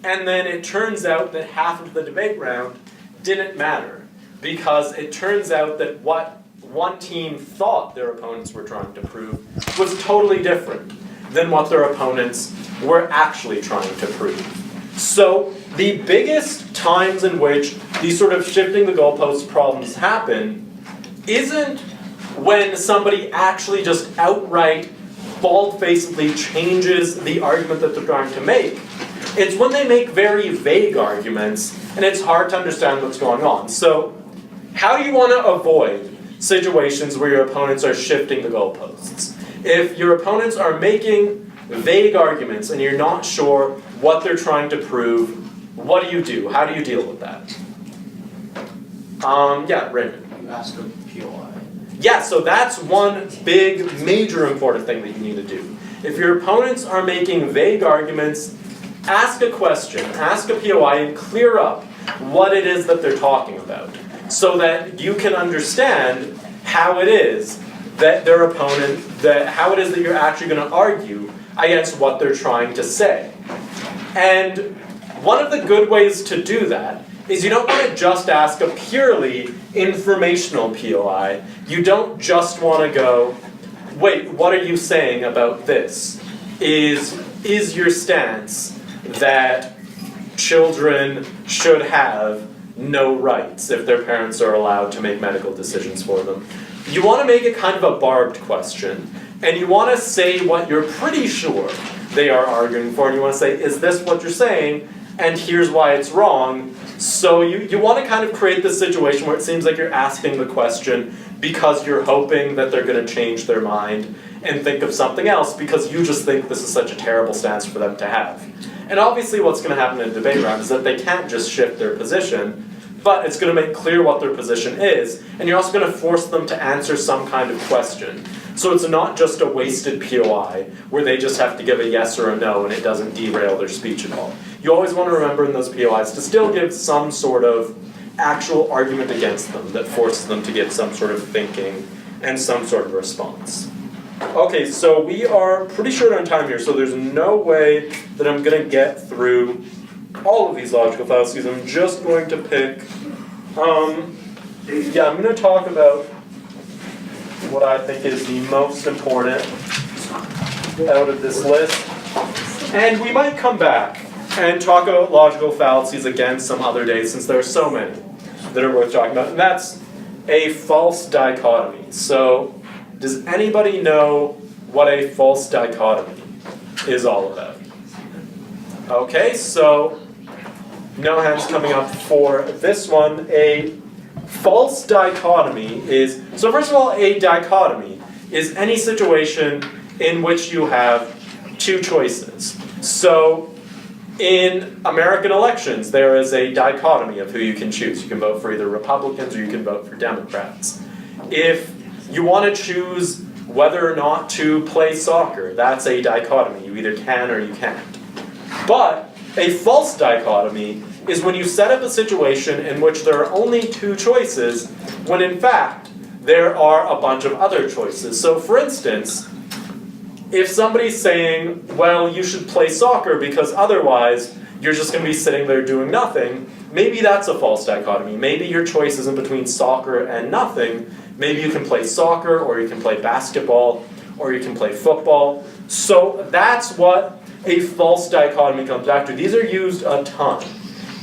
and then it turns out that half of the debate round didn't matter, because it turns out that what one team thought their opponents were trying to prove was totally different than what their opponents were actually trying to prove. So the biggest times in which these sort of shifting the goalpost problems happen isn't when somebody actually just outright, bald-facedly changes the argument that they're trying to make. It's when they make very vague arguments, and it's hard to understand what's going on. So how do you want to avoid situations where your opponents are shifting the goalposts? If your opponents are making vague arguments and you're not sure what they're trying to prove, what do? How do you deal with that? Yeah, Raymond. You ask a POI. Yeah, so that's one big, major important thing that you need to do. If your opponents are making vague arguments, ask a question, ask a POI, and clear up what it is that they're talking about, so that you can understand how it is that their opponent, how it is that you're actually going to argue against what they're trying to say. And one of the good ways to do that is you don't want to just ask a purely informational POI. You don't just want to go, wait, what are you saying about this? Is your stance that children should have no rights if their parents are allowed to make medical decisions for them. You want to make it kind of a barbed question, and you want to say what you're pretty sure they are arguing for, and you want to say, is this what you're saying, and here's why it's wrong. So you want to kind of create this situation where it seems like you're asking the question because you're hoping that they're going to change their mind and think of something else because you just think this is such a terrible stance for them to have. And obviously what's going to happen in a debate round is that they can't just shift their position, but it's going to make clear what their position is, and you're also going to force them to answer some kind of question. So it's not just a wasted POI, where they just have to give a yes or a no and it doesn't derail their speech at all. You always want to remember in those POIs to still give some sort of actual argument against them that forces them to give some sort of thinking and some sort of response. Okay, so we are pretty short on time here, so there's no way that I'm going to get through all of these logical fallacies. I'm just going to pick, I'm going to talk about what I think is the most important out of this list. And we might come back and talk about logical fallacies again some other day, since there are so many that are worth talking about. And that's a false dichotomy. So, does anybody know what a false dichotomy is all about? Okay, so no hands coming up for this one. A false dichotomy is, so first of all, a dichotomy is any situation in which you have two choices. So in American elections, there is a dichotomy of who you can choose. You can vote for either Republicans or you can vote for Democrats. If you want to choose whether or not to play soccer, that's a dichotomy. You either can or you can't. But a false dichotomy is when you set up a situation in which there are only two choices, when in fact there are a bunch of other choices. So for instance, if somebody's saying, well, you should play soccer because otherwise you're just going to be sitting there doing nothing, maybe that's a false dichotomy. Maybe your choice isn't between soccer and nothing. Maybe you can play soccer, or you can play basketball, or you can play football. So that's what a false dichotomy comes back to. These are used a ton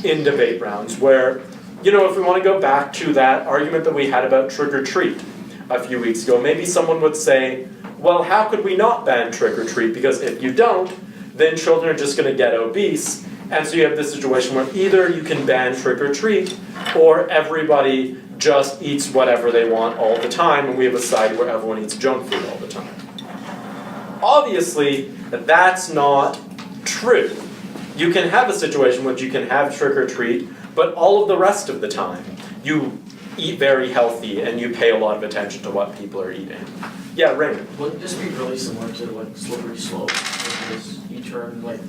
in debate rounds where, you know, if we want to go back to that argument that we had about trick or treat a few weeks ago, maybe someone would say, well, how could we not ban trick or treat? Because if you don't, then children are just going to get obese. And so you have this situation where either you can ban trick or treat, or everybody just eats whatever they want all the time, and we have a society where everyone eats junk food all the time. Obviously, that's not true. You can have a situation in which you can have trick or treat, but all of the rest of the time, you eat very healthy and you pay a lot of attention to what people are eating. Yeah, Raymond. Wouldn't this be really similar to like slippery slope? Because you turn, like,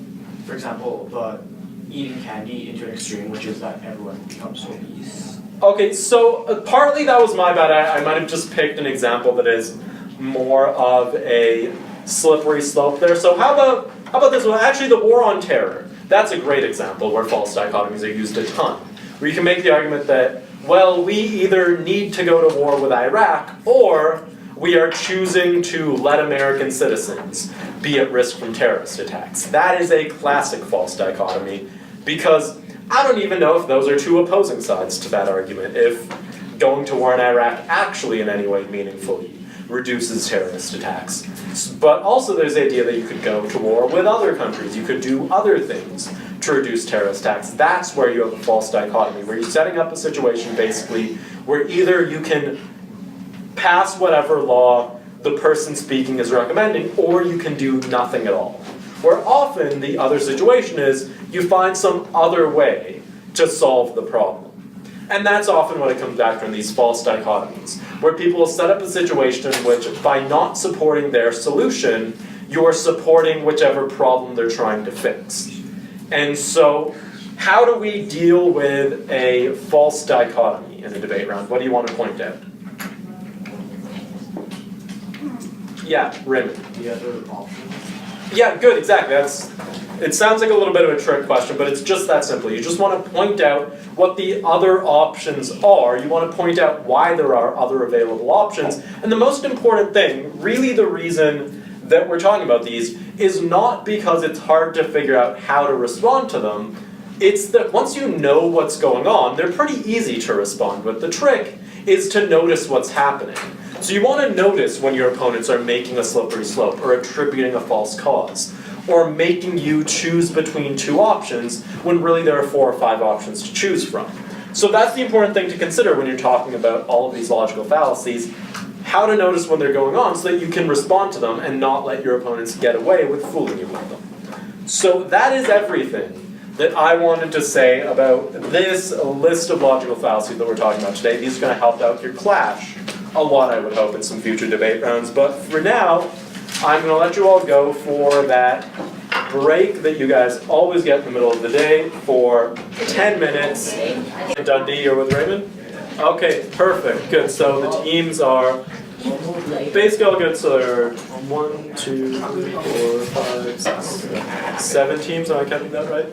for example, the eating candy into an extreme, which is that everyone becomes obese. Okay, so partly that was my bad. I might have just picked an example that is more of a slippery slope there. So how about this one? Actually, the war on terror. That's a great example where false dichotomies are used a ton. Where you can make the argument that, well, we either need to go to war with Iraq, or we are choosing to let American citizens be at risk from terrorist attacks. That is a classic false dichotomy, because I don't even know if those are two opposing sides to that argument, if going to war in Iraq actually in any way meaningfully reduces terrorist attacks. But also there's the idea that you could go to war with other countries, you could do other things to reduce terrorist attacks. That's where you have a false dichotomy, where you're setting up a situation basically where either you can pass whatever law the person speaking is recommending, or you can do nothing at all. Where often the other situation is you find some other way to solve the problem. And that's often what it comes back to in these false dichotomies, where people will set up a situation in which by not supporting their solution, you're supporting whichever problem they're trying to fix. And so, how do we deal with a false dichotomy in a debate round? What do you want to point out? Yeah, Raymond. The other option. Yeah, good, exactly. It sounds like a little bit of a trick question, but it's just that simple. You just want to point out what the other options are. You want to point out why there are other available options. And the most important thing, really the reason that we're talking about these, is not because it's hard to figure out how to respond to them, it's that once you know what's going on, they're pretty easy to respond with. The trick is to notice what's happening. So you want to notice when your opponents are making a slippery slope, or attributing a false cause, or making you choose between two options when really there are 4 or 5 options to choose from. So that's the important thing to consider when you're talking about all of these logical fallacies, how to notice when they're going on so that you can respond to them and not let your opponents get away with fooling you with them. So that is everything that I wanted to say about this list of logical fallacies that we're talking about today. These are going to help out your clash a lot, I would hope, in some future debate rounds. But for now, I'm going to let you all go for that break that you guys always get in the middle of the day for 10 minutes. Dundee, you're with Raymond? Okay, perfect, good. So the teams are basically all good. So there are 1, 2, 3, 4, 5, 6, 7 teams. Am I counting that right?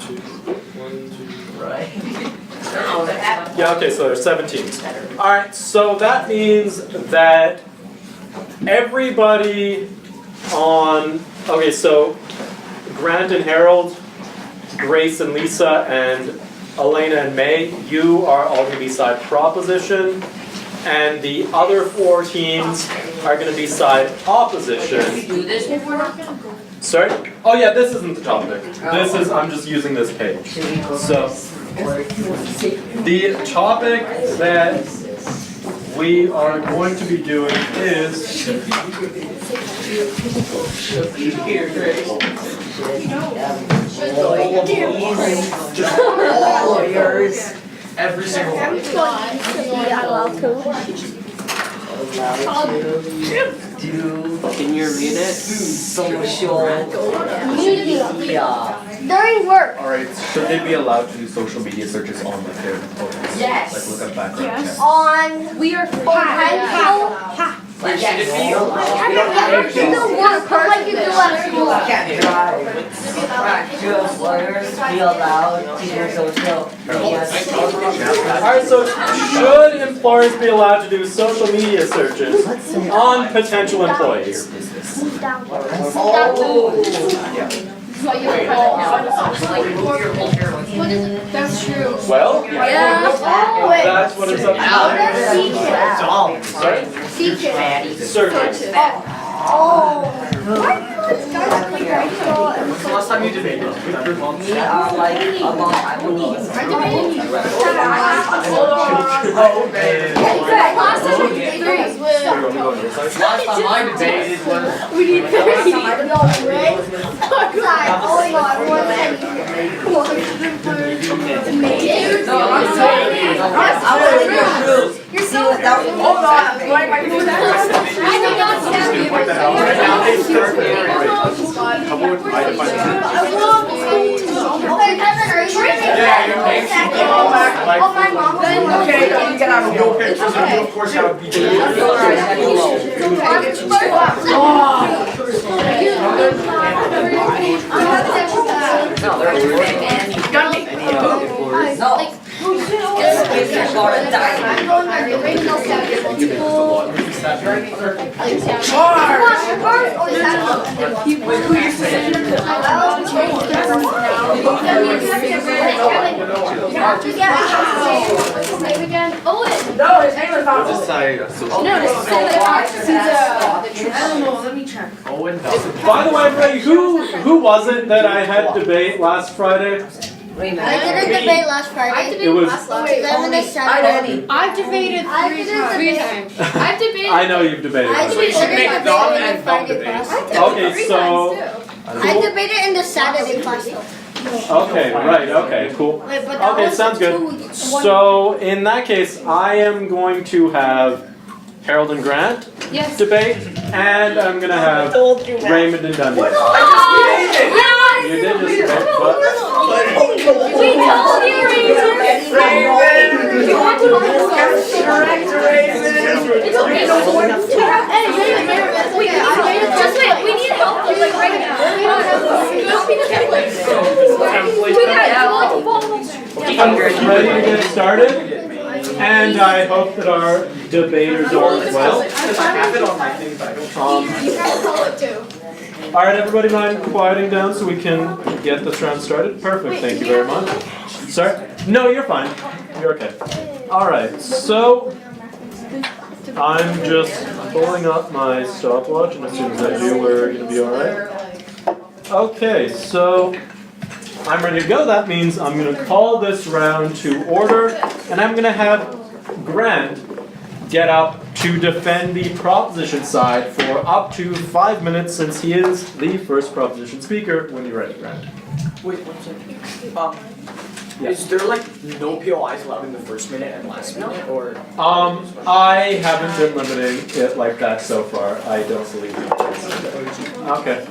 2, 1, 2, Right. yeah, okay, so there's 7 teams. Alright, so that means that everybody on, okay, so Grant and Harold, Grace and Lisa, and Elena and May, you are all going to be side proposition, and the other 4 teams are going to be side opposition. Sorry? Oh yeah, this isn't the topic. This is, I'm just using this page. So, the topic that we are going to be doing is Lawyers. Every single one. Can you read it? Social media. During work. Alright, should they be allowed to do social media searches on like their opponents? Yes. Like look up background checks? On. We are Like, should it be allowed? like you do at school. Can't drive. Lawyers be allowed to do social media. alright, so should employers be allowed to do social media searches on potential employees? That's true. Well, Yeah. that's what it's up to. Sorry? Searches. Oh. Why do you guys play basketball and When's the last time you debated? We are like a long time ago. Last time I did 3 Last time I debated was. we need 30. Oh my god, You're so Hold on, I did not stand you. Right now, it's Yeah, you're paying Oh, my mom. Okay, you get out of your pictures, of course that would be No, No, his name is not Just say, Owen. By the way, Ray, who was it that I had debate last Friday? I did a debate last Friday. It was. Saturday. I've debated I 3 did a times. debate. I've debated. I know you've debated. I already. debated Dom in and the Dom Friday debates. class. Okay, so. I debated in the Saturday class though. Okay, right, okay, cool. Wait, but that Okay, was sounds good. 2 weeks. So, in that case, I am going to have Harold and Grant Yes. debate, and I'm going to have Raymond and Dundee. You did just debate, but. We told you, You want to It's okay. Just wait, we need help like right now. I'm ready to get started, and I hope that our debaters are as well. I have it on my thing, but I don't. You can call it too. All right, everybody mind quieting down so we can get this round started? Perfect, thank you very much. Sorry? No, you're fine. You're okay. All right, so I'm just pulling up my stopwatch, and as soon as I do, we're going to be all right. Okay, so I'm ready to go. That means I'm going to call this round to order, and I'm going to have Grant get up to defend the proposition side for up to 5 minutes, since he is the first proposition speaker. When you're ready, Grant. Wait, 1 second. Is there like no POIs allowed in the first minute and last minute, or? I haven't been limiting it like that so far. I don't believe it. Okay.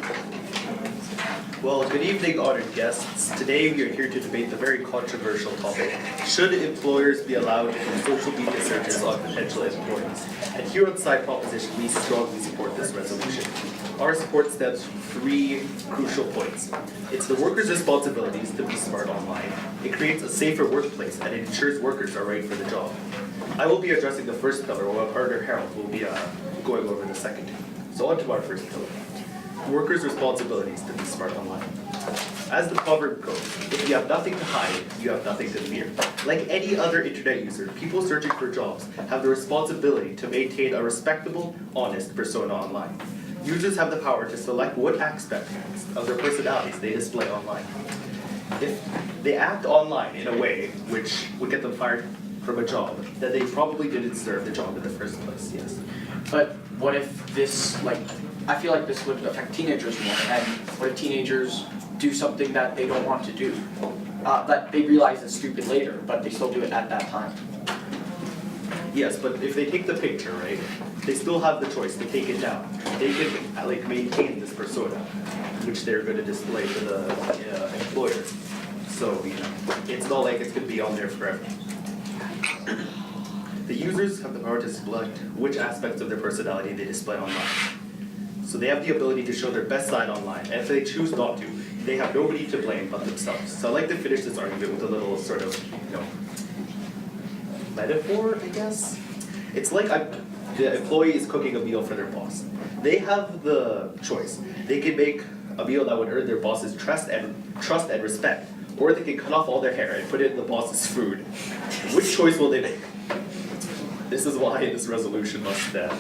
Well, good evening, honored guests. Today we are here to debate the very controversial topic: should employers be allowed to do social media searches on potential employees? And here on Side Proposition, we strongly support this resolution. Our support stems from 3 crucial points. It's the workers' responsibilities to be smart online. It creates a safer workplace, and it ensures workers are right for the job. I will be addressing the first pillar, while my partner Harold will be going over the second. So on to our first pillar. Workers' responsibilities to be smart online. As the proverb goes, if you have nothing to hide, you have nothing to fear. Like any other internet user, people searching for jobs have the responsibility to maintain a respectable, honest persona online. Users have the power to select what aspects of their personalities they display online. If they act online in a way which would get them fired from a job, then they probably didn't deserve the job in the first place, yes. But what if this, like, I feel like this would affect teenagers more, and what if teenagers do something that they don't want to do? That they realize is stupid later, but they still do it at that time. Yes, but if they take the picture, right, they still have the choice to take it down. They can like maintain this persona, which they're going to display to the employers. So, you know, it's not like it's going to be on there forever. The users have the power to select which aspects of their personality they display online. So they have the ability to show their best side online, and if they choose not to, they have nobody to blame but themselves. So I'd like to finish this argument with a little sort of, you know, metaphor, I guess. It's like the employee is cooking a meal for their boss. They have the choice. They can make a meal that would earn their boss's trust and respect, or they can cut off all their hair and put it in the boss's food. Which choice will they make? This is why this resolution must stand.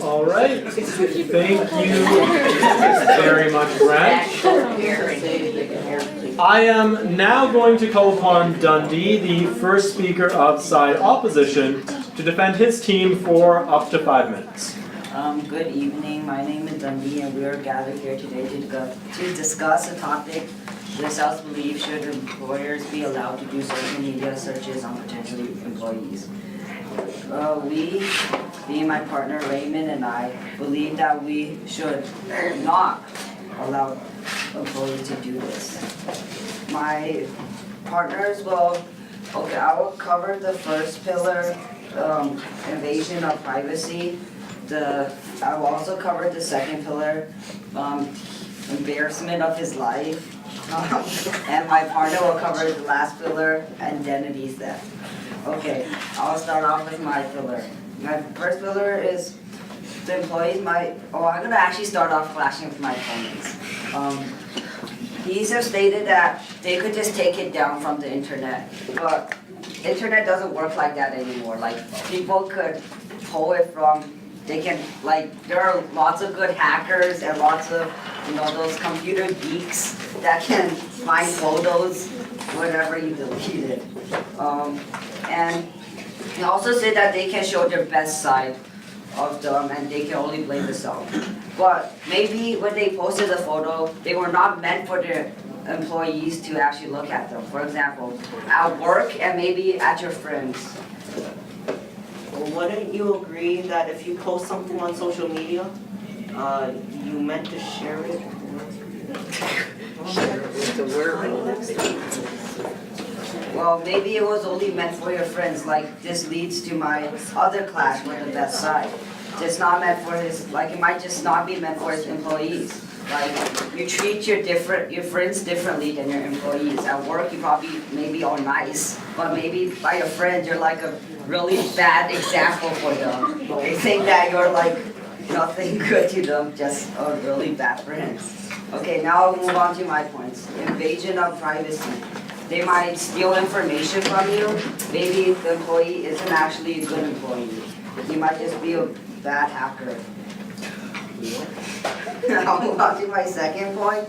All right. Thank you very much, Grant. I am now going to call upon Dundee, the first speaker of side opposition, to defend his team for up to 5 minutes. Good evening. My name is Dundee, and we are gathered here today to discuss a topic this House believes should employers be allowed to do social media searches on potential employees. We, me, my partner Raymond, and I believe that we should not allow employees to do this. My partners will, okay, I will cover the first pillar, invasion of privacy. I will also cover the second pillar, embarrassment of his life. And my partner will cover the last pillar, identity theft. Okay, I'll start off with my pillar. My first pillar is the employees I'm gonna actually start off clashing with my opponents. These have stated that they could just take it down from the internet, but internet doesn't work like that anymore. Like, people could pull it from, there are lots of good hackers and lots of, those computer geeks that can find photos whenever you delete it. And they also say that they can show their best side of them and they can only blame themselves. But maybe when they posted the photo, they were not meant for their employees to actually look at them. For example, at work and maybe at your friends. Well, wouldn't you agree that if you post something on social media, you meant to share it? Well, maybe it was only meant for your friends. Like, this leads to my other clash with the best side. It's not meant for his, it might just not be meant for his employees. Like, you treat your friends differently than your employees. At work, you probably maybe all nice, but maybe by your friends, you're like a really bad example for them. They think that you're like nothing good to them, just a really bad friend. Okay, now I'll move on to my points. Invasion of privacy. They might steal information from you. Maybe the employee isn't actually a good employee. He might just be a bad hacker. I'll move on to my second point.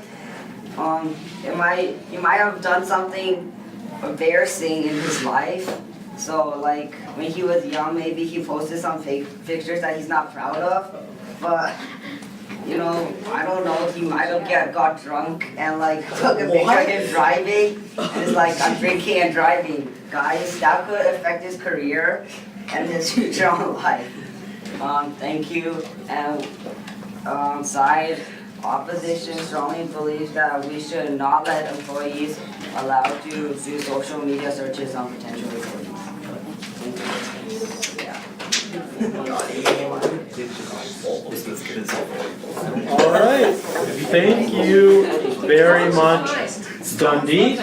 He might have done something embarrassing in his life. So like when he was young, maybe he posted some fake pictures that he's not proud of. But you know, I don't know, he might have got drunk and like took a picture of him driving. And it's like, I'm drinking and driving. Guys, that could affect his career and his future on life. Thank you. And side opposition strongly believes that we should not let employees allowed to do social media searches on potential employees. All right, thank you very much, Dundee.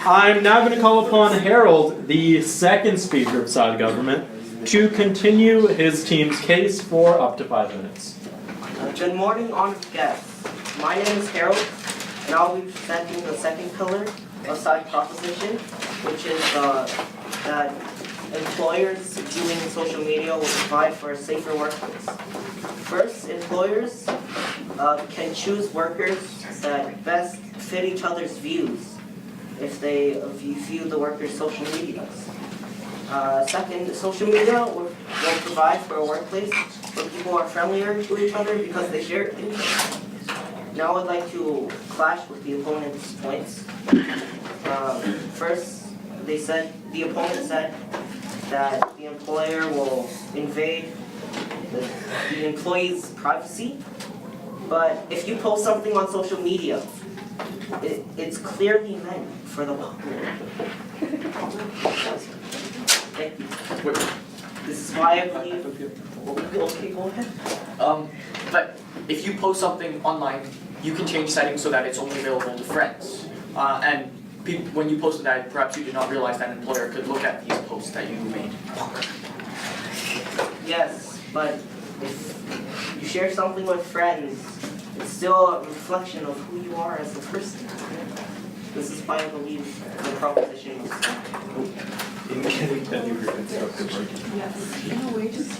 I'm now going to call upon Harold, the second speaker of side government, to continue his team's case for up to 5 minutes. Good morning, honored guests. My name is Harold, and I'll be presenting the second pillar of side proposition, which is that employers viewing social media will provide for a safer workplace. First, employers can choose workers that best fit each other's views if they view the workers' social medias. Second, social media will provide for a workplace where people are friendlier to each other because they share interests. Now I'd like to clash with the opponent's points. First, the opponent said that the employer will invade the employee's privacy. But if you post something on social media, it's clearly meant for the public. Thank you. This is why I believe. Okay, go ahead. But if you post something online, you can change settings so that it's only available to friends. And when you posted that, perhaps you did not realize that an employer could look at these posts that you made. Yes, but if you share something with friends, it's still a reflection of who you are as a person. This is why I believe the proposition is. In getting that you were constructive argument. Yes. In a way, just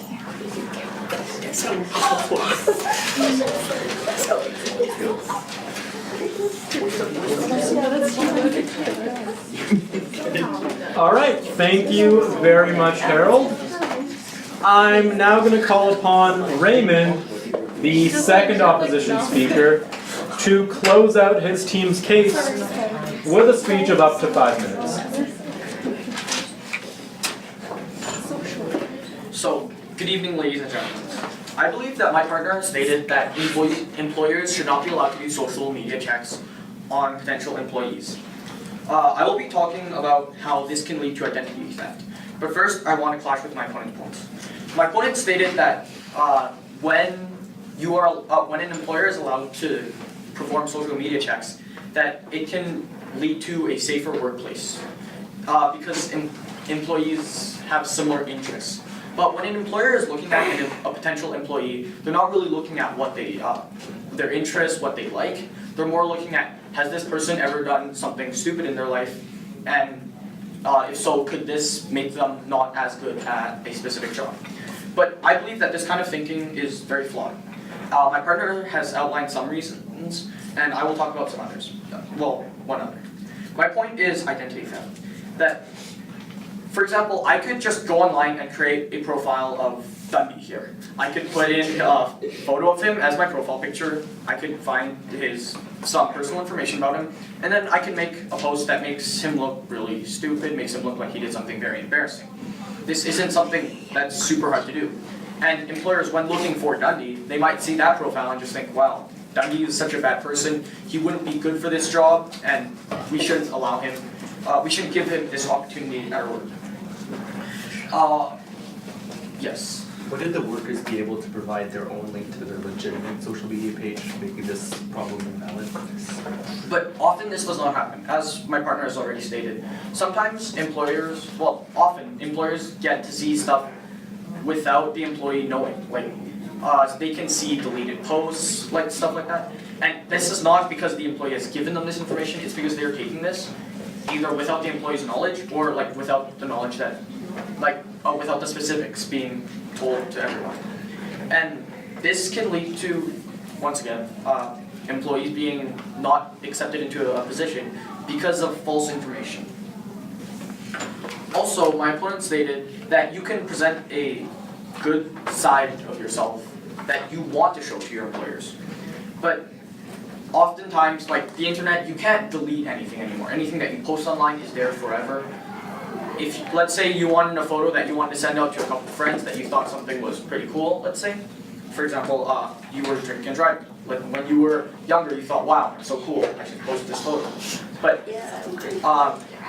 All right, thank you very much, Harold. I'm now going to call upon Raymond, the second opposition speaker, to close out his team's case with a speech of up to 5 minutes. So, good evening, ladies and gentlemen. I believe that my partner stated that employers should not be allowed to do social media checks on potential employees. I will be talking about how this can lead to identity theft. But first, I want to clash with my opponent's points. My opponent stated that when an employer is allowed to perform social media checks, that it can lead to a safer workplace because employees have similar interests. But when an employer is looking at a potential employee, they're not really looking at what their interests, what they like. They're more looking at, has this person ever done something stupid in their life? And if so, could this make them not as good at a specific job? But I believe that this kind of thinking is very flawed. My partner has outlined some reasons, and I will talk about some others. Well, one other. My point is identity theft. That, for example, I could just go online and create a profile of Dundee here. I could put in a photo of him as my profile picture. I could find some personal information about him, and then I can make a post that makes him look really stupid, makes him look like he did something very embarrassing. This isn't something that's super hard to do. And employers, when looking for Dundee, they might see that profile and just think, wow, Dundee is such a bad person, he wouldn't be good for this job, and we shouldn't allow him, we shouldn't give him this opportunity at our work. Yes. Would the workers be able to provide their own link to their legitimate social media page, making this problem invalid? But often this does not happen, as my partner has already stated. Sometimes employers, well, often employers get to see stuff without the employee knowing. Like, they can see deleted posts, like stuff like that. And this is not because the employee has given them this information, it's because they're taking this either without the employee's knowledge or like without the knowledge that, without the specifics being told to everyone. And this can lead to, once again, employees being not accepted into a position because of false information. Also, my opponent stated that you can present a good side of yourself that you want to show to your employers. But oftentimes, like the internet, you can't delete anything anymore. Anything that you post online is there forever. If, let's say you wanted a photo that you wanted to send out to a couple of friends that you thought something was pretty cool, let's say. For example, you were drinking and driving. Like when you were younger, you thought, wow, I'm so cool, I should post this photo. But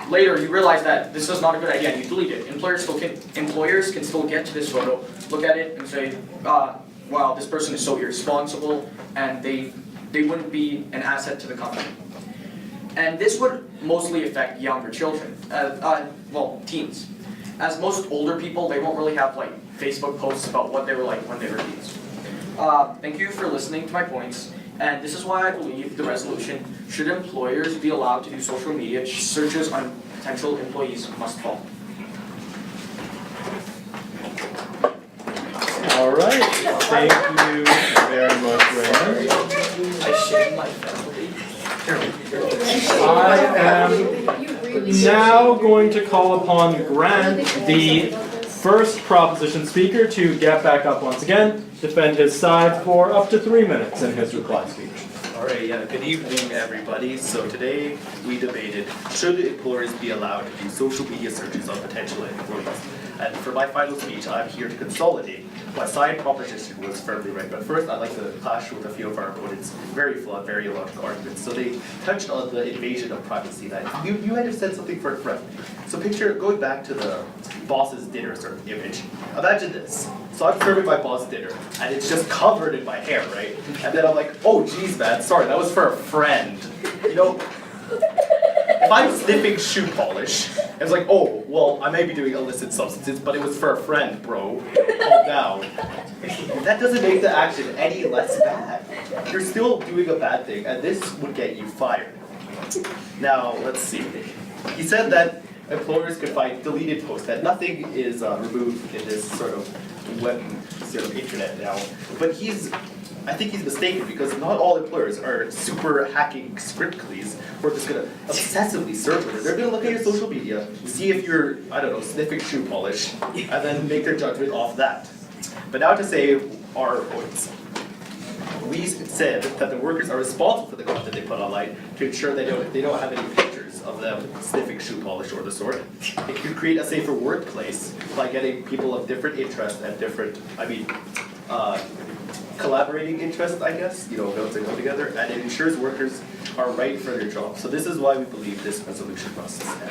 later you realize that this is not a good idea and you delete it. Employers can still get to this photo, look at it and say, wow, this person is so irresponsible, and they wouldn't be an asset to the company. And this would mostly affect younger children, well, teens. As most older people, they won't really have like Facebook posts about what they were like when they were teens. Thank you for listening to my points, and this is why I believe the resolution, should employers be allowed to do social media searches on potential employees, must fall. All right, thank you very much, Raymond. I shame my faculty. I am now going to call upon Grant, the first proposition speaker, to get back up once again, defend his side for up to 3 minutes in his reply speech. Alright, good evening everybody. So today we debated, should employers be allowed to do social media searches on potential employees? And for my final speech, I'm here to consolidate. My side proposition was firmly right, but first I'd like to clash with a few of our opponents' very flawed, very illogical arguments. So they touched on the invasion of privacy. That you might have said something for a friend. So picture, going back to the boss's dinner sort of image. Imagine this. So I'm serving my boss dinner, and it's just covered in my hair, right? And then I'm like, oh geez man, sorry, that was for a friend. You know, if I'm sniffing shoe polish, it's like, oh, well, I may be doing illicit substances, but it was for a friend, bro. Calm down. That doesn't make the action any less bad. You're still doing a bad thing, and this would get you fired. Now, let's see. He said that employers could find deleted posts, that nothing is removed in this sort of web, sort of internet now. But I think he's mistaken, because not all employers are super hacking scriptclies who are just going to obsessively search for it. They're going to look at your social media, see if you're, I don't know, sniffing shoe polish, and then make their judgment off that. But now to say our points. We said that the workers are responsible for the content they put online to ensure they don't have any pictures of them sniffing shoe polish or the sort. It could create a safer workplace by getting people of different interests and different, collaborating interests, I guess, built to come together, and it ensures workers are right for their job. So this is why we believe this resolution must stand.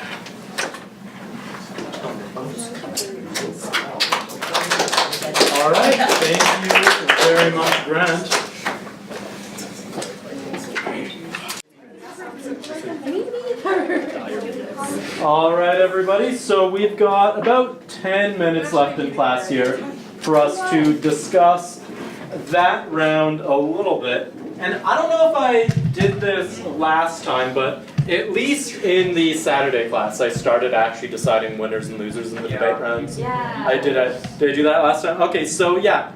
All right, thank you very much, Grant. All right, everybody, so we've got about 10 minutes left in class here for us to discuss that round a little bit. And I don't know if I did this last time, but at least in the Saturday class, I started actually deciding winners and losers in the debate rounds. Yeah. Did I do that last time? Okay, so yeah.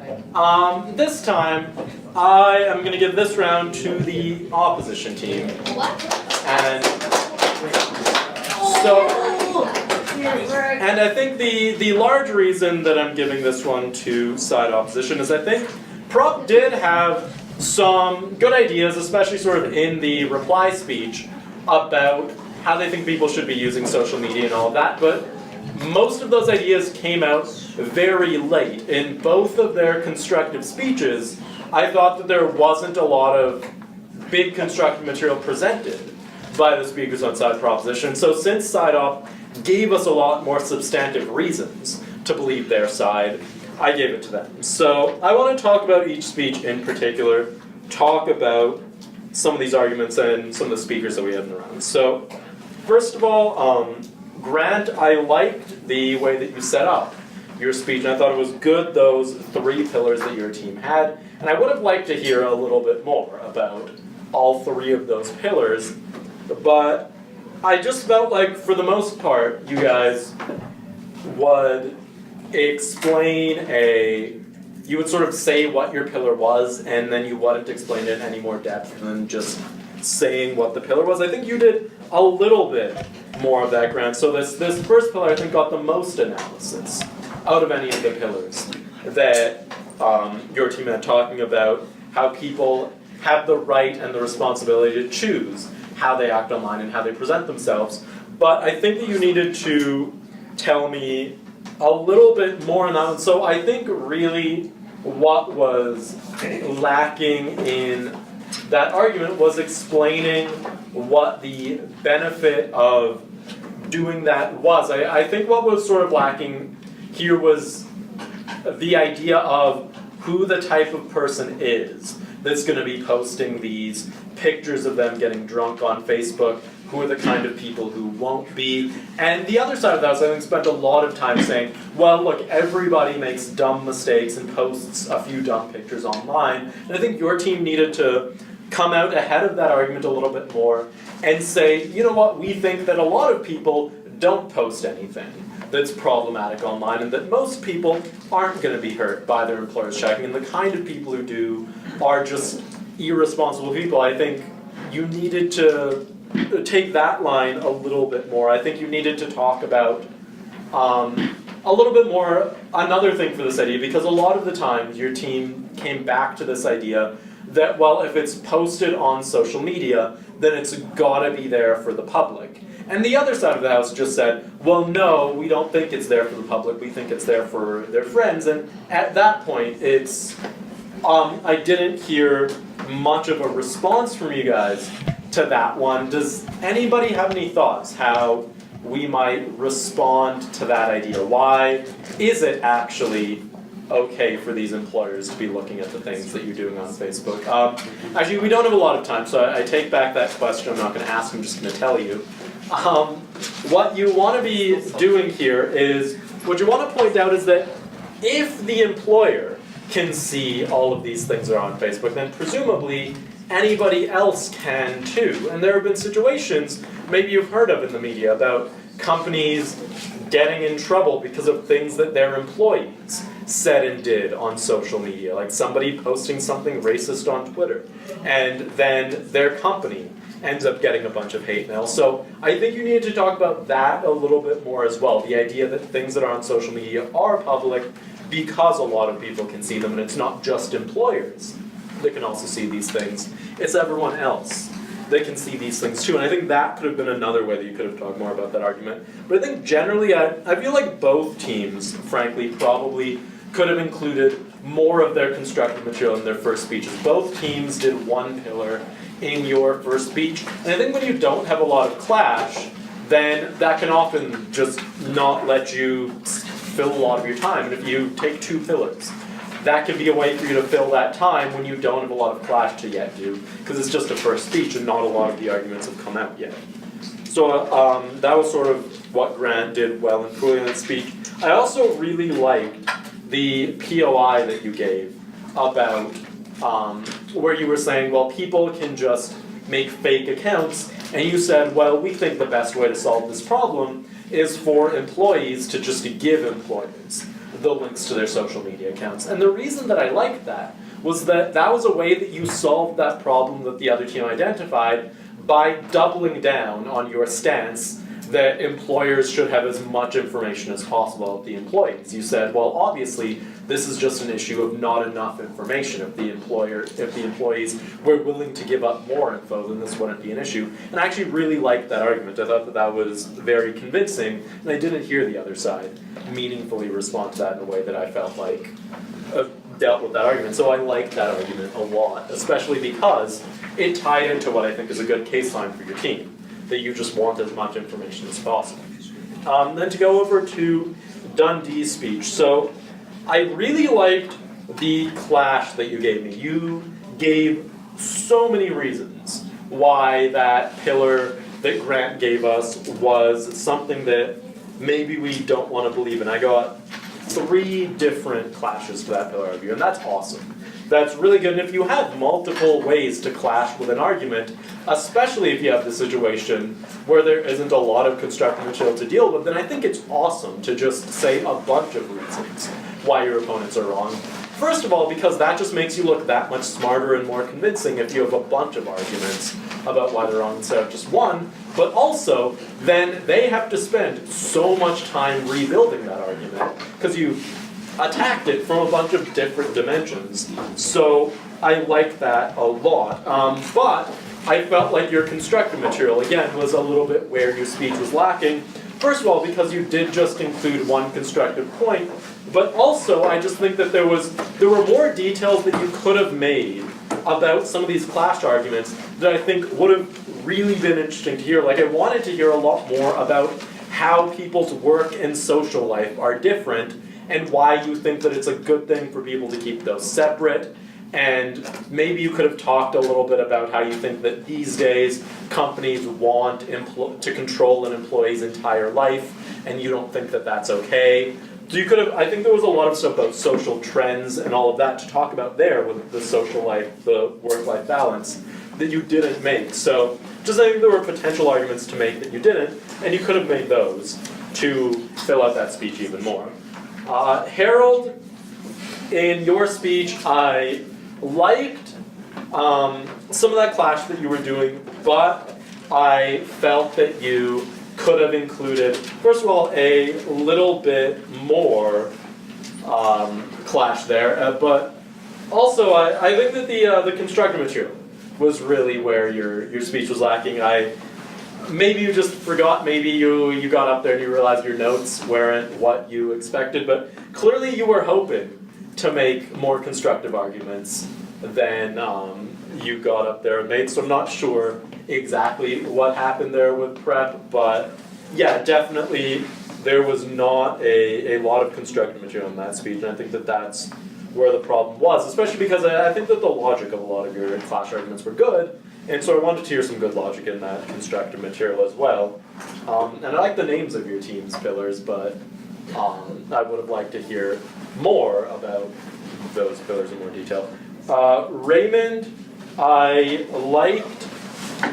This time, I am going to give this round to the opposition team. And so, and I think the large reason that I'm giving this one to side opposition is I think Prop did have some good ideas, especially sort of in the reply speech, about how they think people should be using social media and all of that, but most of those ideas came out very late. In both of their constructive speeches, I thought that there wasn't a lot of big constructive material presented by the speakers on side proposition. So since side op gave us a lot more substantive reasons to believe their side, I gave it to them. So I want to talk about each speech in particular, talk about some of these arguments and some of the speakers that we had in the round. So first of all, Grant, I liked the way that you set up your speech, and I thought it was good, those 3 pillars that your team had, and I would have liked to hear a little bit more about all 3 of those pillars, but I just felt like, for the most part, you guys would explain you would sort of say what your pillar was, and then you wouldn't explain it in any more depth than just saying what the pillar was. I think you did a little bit more of that, Grant. So this first pillar, I think, got the most analysis out of any of the pillars that your team had, talking about how people have the right and the responsibility to choose how they act online and how they present themselves. But I think that you needed to tell me a little bit more on that one. So I think really what was lacking in that argument was explaining what the benefit of doing that was. I think what was sort of lacking here was the idea of who the type of person is that's going to be posting these pictures of them getting drunk on Facebook, who are the kind of people who won't be. And the other side of that is, I think, spent a lot of time saying, well, look, everybody makes dumb mistakes and posts a few dumb pictures online. And I think your team needed to come out ahead of that argument a little bit more and say, you know what, we think that a lot of people don't post anything that's problematic online, and that most people aren't going to be hurt by their employers checking, and the kind of people who do are just irresponsible people. I think you needed to take that line a little bit more. I think you needed to talk about a little bit more another thing for this idea, because a lot of the time your team came back to this idea that, well, if it's posted on social media, then it's gotta be there for the public. And the other side of the house just said, well, no, we don't think it's there for the public, we think it's there for their friends. And at that point, it's, I didn't hear much of a response from you guys to that one. Does anybody have any thoughts how we might respond to that idea? Why is it actually okay for these employers to be looking at the things that you're doing on Facebook? Actually, we don't have a lot of time, so I take back that question. I'm not going to ask, I'm just going to tell you. What you want to be doing here is, what you want to point out is that if the employer can see all of these things that are on Facebook, then presumably anybody else can too. And there have been situations, maybe you've heard of in the media, about companies getting in trouble because of things that their employees said and did on social media, like somebody posting something racist on Twitter, and then their company ends up getting a bunch of hate mail. So I think you need to talk about that a little bit more as well, the idea that things that are on social media are public because a lot of people can see them, and it's not just employers that can also see these things, it's everyone else that can see these things too. And I think that could have been another way that you could have talked more about that argument. But I think generally, I feel like both teams, frankly, probably could have included more of their constructive material in their first speeches. Both teams did one pillar in your first speech. And I think when you don't have a lot of clash, then that can often just not let you fill a lot of your time. And if you take 2 pillars, that can be a way for you to fill that time when you don't have a lot of clash to yet do, because it's just a first speech and not a lot of the arguments have come out yet. So that was sort of what Grant did well and poorly in that speech. I also really liked the POI that you gave about where you were saying, well, people can just make fake accounts, and you said, well, we think the best way to solve this problem is for employees to just give employers the links to their social media accounts. And the reason that I liked that was that that was a way that you solved that problem that the other team identified by doubling down on your stance that employers should have as much information as possible about the employees. You said, well, obviously, this is just an issue of not enough information. If the employees were willing to give up more info, then this wouldn't be an issue. And I actually really liked that argument. I thought that that was very convincing, and I didn't hear the other side meaningfully respond to that in a way that I felt like dealt with that argument. So I liked that argument a lot, especially because it tied into what I think is a good case line for your team, that you just want as much information as possible. Then to go over to Dundee's speech. So I really liked the clash that you gave me. You gave so many reasons why that pillar that Grant gave us was something that maybe we don't want to believe in. I got 3 different clashes to that pillar of view, and that's awesome. That's really good, and if you have multiple ways to clash with an argument, especially if you have the situation where there isn't a lot of constructive material to deal with, then I think it's awesome to just say a bunch of reasons why your opponents are wrong. First of all, because that just makes you look that much smarter and more convincing if you have a bunch of arguments about why they're wrong instead of just one, but also, then they have to spend so much time rebuilding that argument, because you attacked it from a bunch of different dimensions. So I like that a lot. But I felt like your constructive material, again, was a little bit where your speech was lacking. First of all, because you did just include one constructive point, but also I just think that there were more details that you could have made about some of these clash arguments that I think would have really been interesting to hear. Like, I wanted to hear a lot more about how people's work and social life are different, and why you think that it's a good thing for people to keep those separate. And maybe you could have talked a little bit about how you think that these days companies want to control an employee's entire life, and you don't think that that's okay. So you could have, I think there was a lot of stuff about social trends and all of that to talk about there with the social life, the work-life balance, that you didn't make. So just I think there were potential arguments to make that you didn't, and you could have made those to fill out that speech even more. Harold, in your speech, I liked some of that clash that you were doing, but I felt that you could have included, first of all, a little bit more clash there, but also I think that the constructive material was really where your speech was lacking. Maybe you just forgot, maybe you got up there and you realized your notes weren't what you expected, but clearly you were hoping to make more constructive arguments than you got up there and made, so I'm not sure exactly what happened there with prep, but yeah, definitely there was not a lot of constructive material in that speech, and I think that that's where the problem was, especially because I think that the logic of a lot of your clash arguments were good, and so I wanted to hear some good logic in that constructive material as well. And I like the names of your team's pillars, but I would have liked to hear more about those pillars in more detail. Raymond, I liked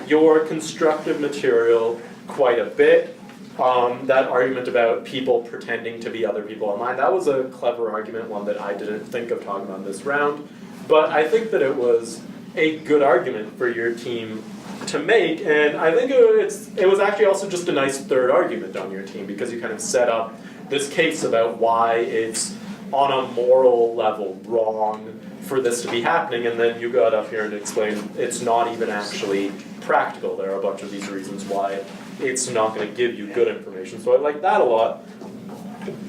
your constructive material quite a bit. That argument about people pretending to be other people online, that was a clever argument, one that I didn't think of talking about this round. But I think that it was a good argument for your team to make, and I think it was actually also just a nice third argument on your team, because you kind of set up this case about why it's on a moral level wrong for this to be happening, and then you got up here and explained it's not even actually practical. There are a bunch of these reasons why it's not going to give you good information. So I like that a lot.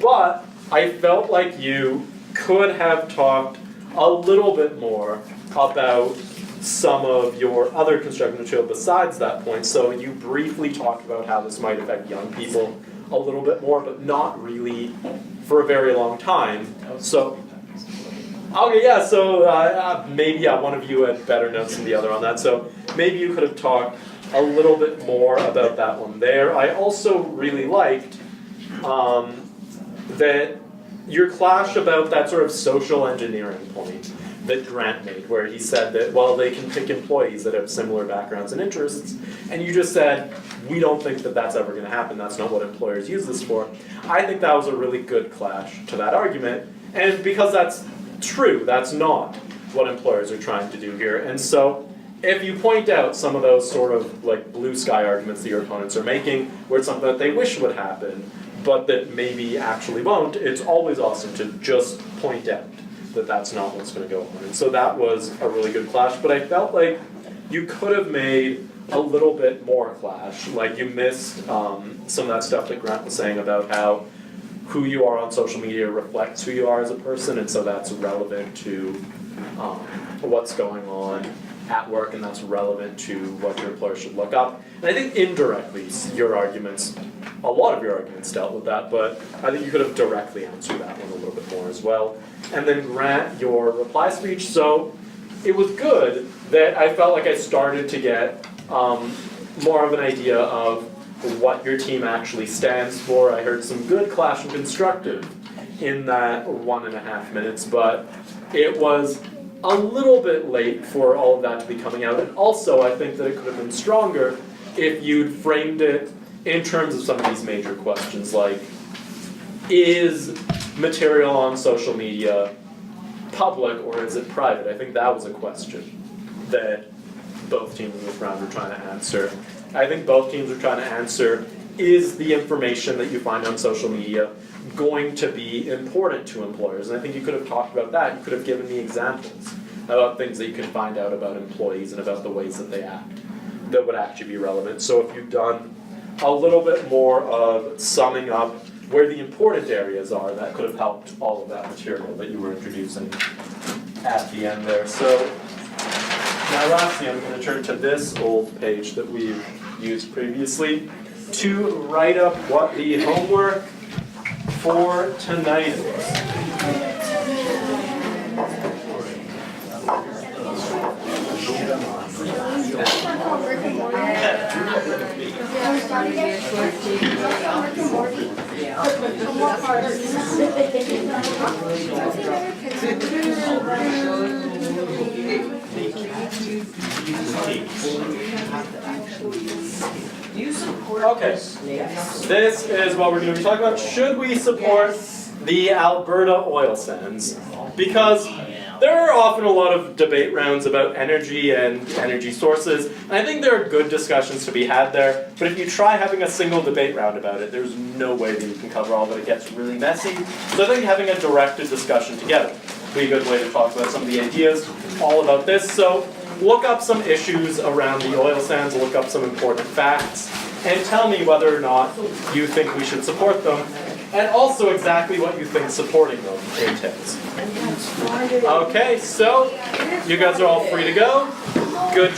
But I felt like you could have talked a little bit more about some of your other constructive material besides that point. So you briefly talked about how this might affect young people a little bit more, but not really for a very long time. So, okay, yeah, so maybe one of you had better notes than the other on that. So maybe you could have talked a little bit more about that one there. I also really liked that your clash about that sort of social engineering point that Grant made, where he said that, well, they can pick employees that have similar backgrounds and interests, and you just said, we don't think that that's ever going to happen, that's not what employers use this for. I think that was a really good clash to that argument, and because that's true, that's not what employers are trying to do here, and so if you point out some of those sort of like blue sky arguments that your opponents are making, where it's something that they wish would happen, but that maybe actually won't, it's always awesome to just point out that that's not what's going to go on. And so that was a really good clash, but I felt like you could have made a little bit more clash. Like you missed some of that stuff that Grant was saying about how who you are on social media reflects who you are as a person, and so that's relevant to what's going on at work, and that's relevant to what your employer should look up. And I think indirectly your arguments a lot of your arguments dealt with that, but I think you could have directly answered that one a little bit more as well. And then Grant, your reply speech. So it was good that I felt like I started to get more of an idea of what your team actually stands for. I heard some good clash and constructive in that 1.5 minutes, but it was a little bit late for all of that to be coming out. And also, I think that it could have been stronger if you'd framed it in terms of some of these major questions, like, is material on social media public or is it private? I think that was a question that both teams in this round were trying to answer. I think both teams were trying to answer, is the information that you find on social media going to be important to employers? And I think you could have talked about that. You could have given me examples about things that you can find out about employees and about the ways that they act that would actually be relevant. So if you've done a little bit more of summing up where the important areas are, that could have helped all of that material that you were introducing at the end there. So now lastly, I'm going to turn to this old page that we've used previously to write up what the homework for tonight is. Okay, this is what we're going to be talking about. Should we support the Alberta oil sands? Because there are often a lot of debate rounds about energy and energy sources, and I think there are good discussions to be had there, but if you try having a single debate round about it, there's no way that you can cover all of it. It gets really messy. So I think having a directed discussion together would be a good way to talk about some of the ideas all about this. So look up some issues around the oil sands, look up some important facts, and tell me whether or not you think we should support them, and also exactly what you think supporting them entails. Okay, so you guys are all free to go. Good.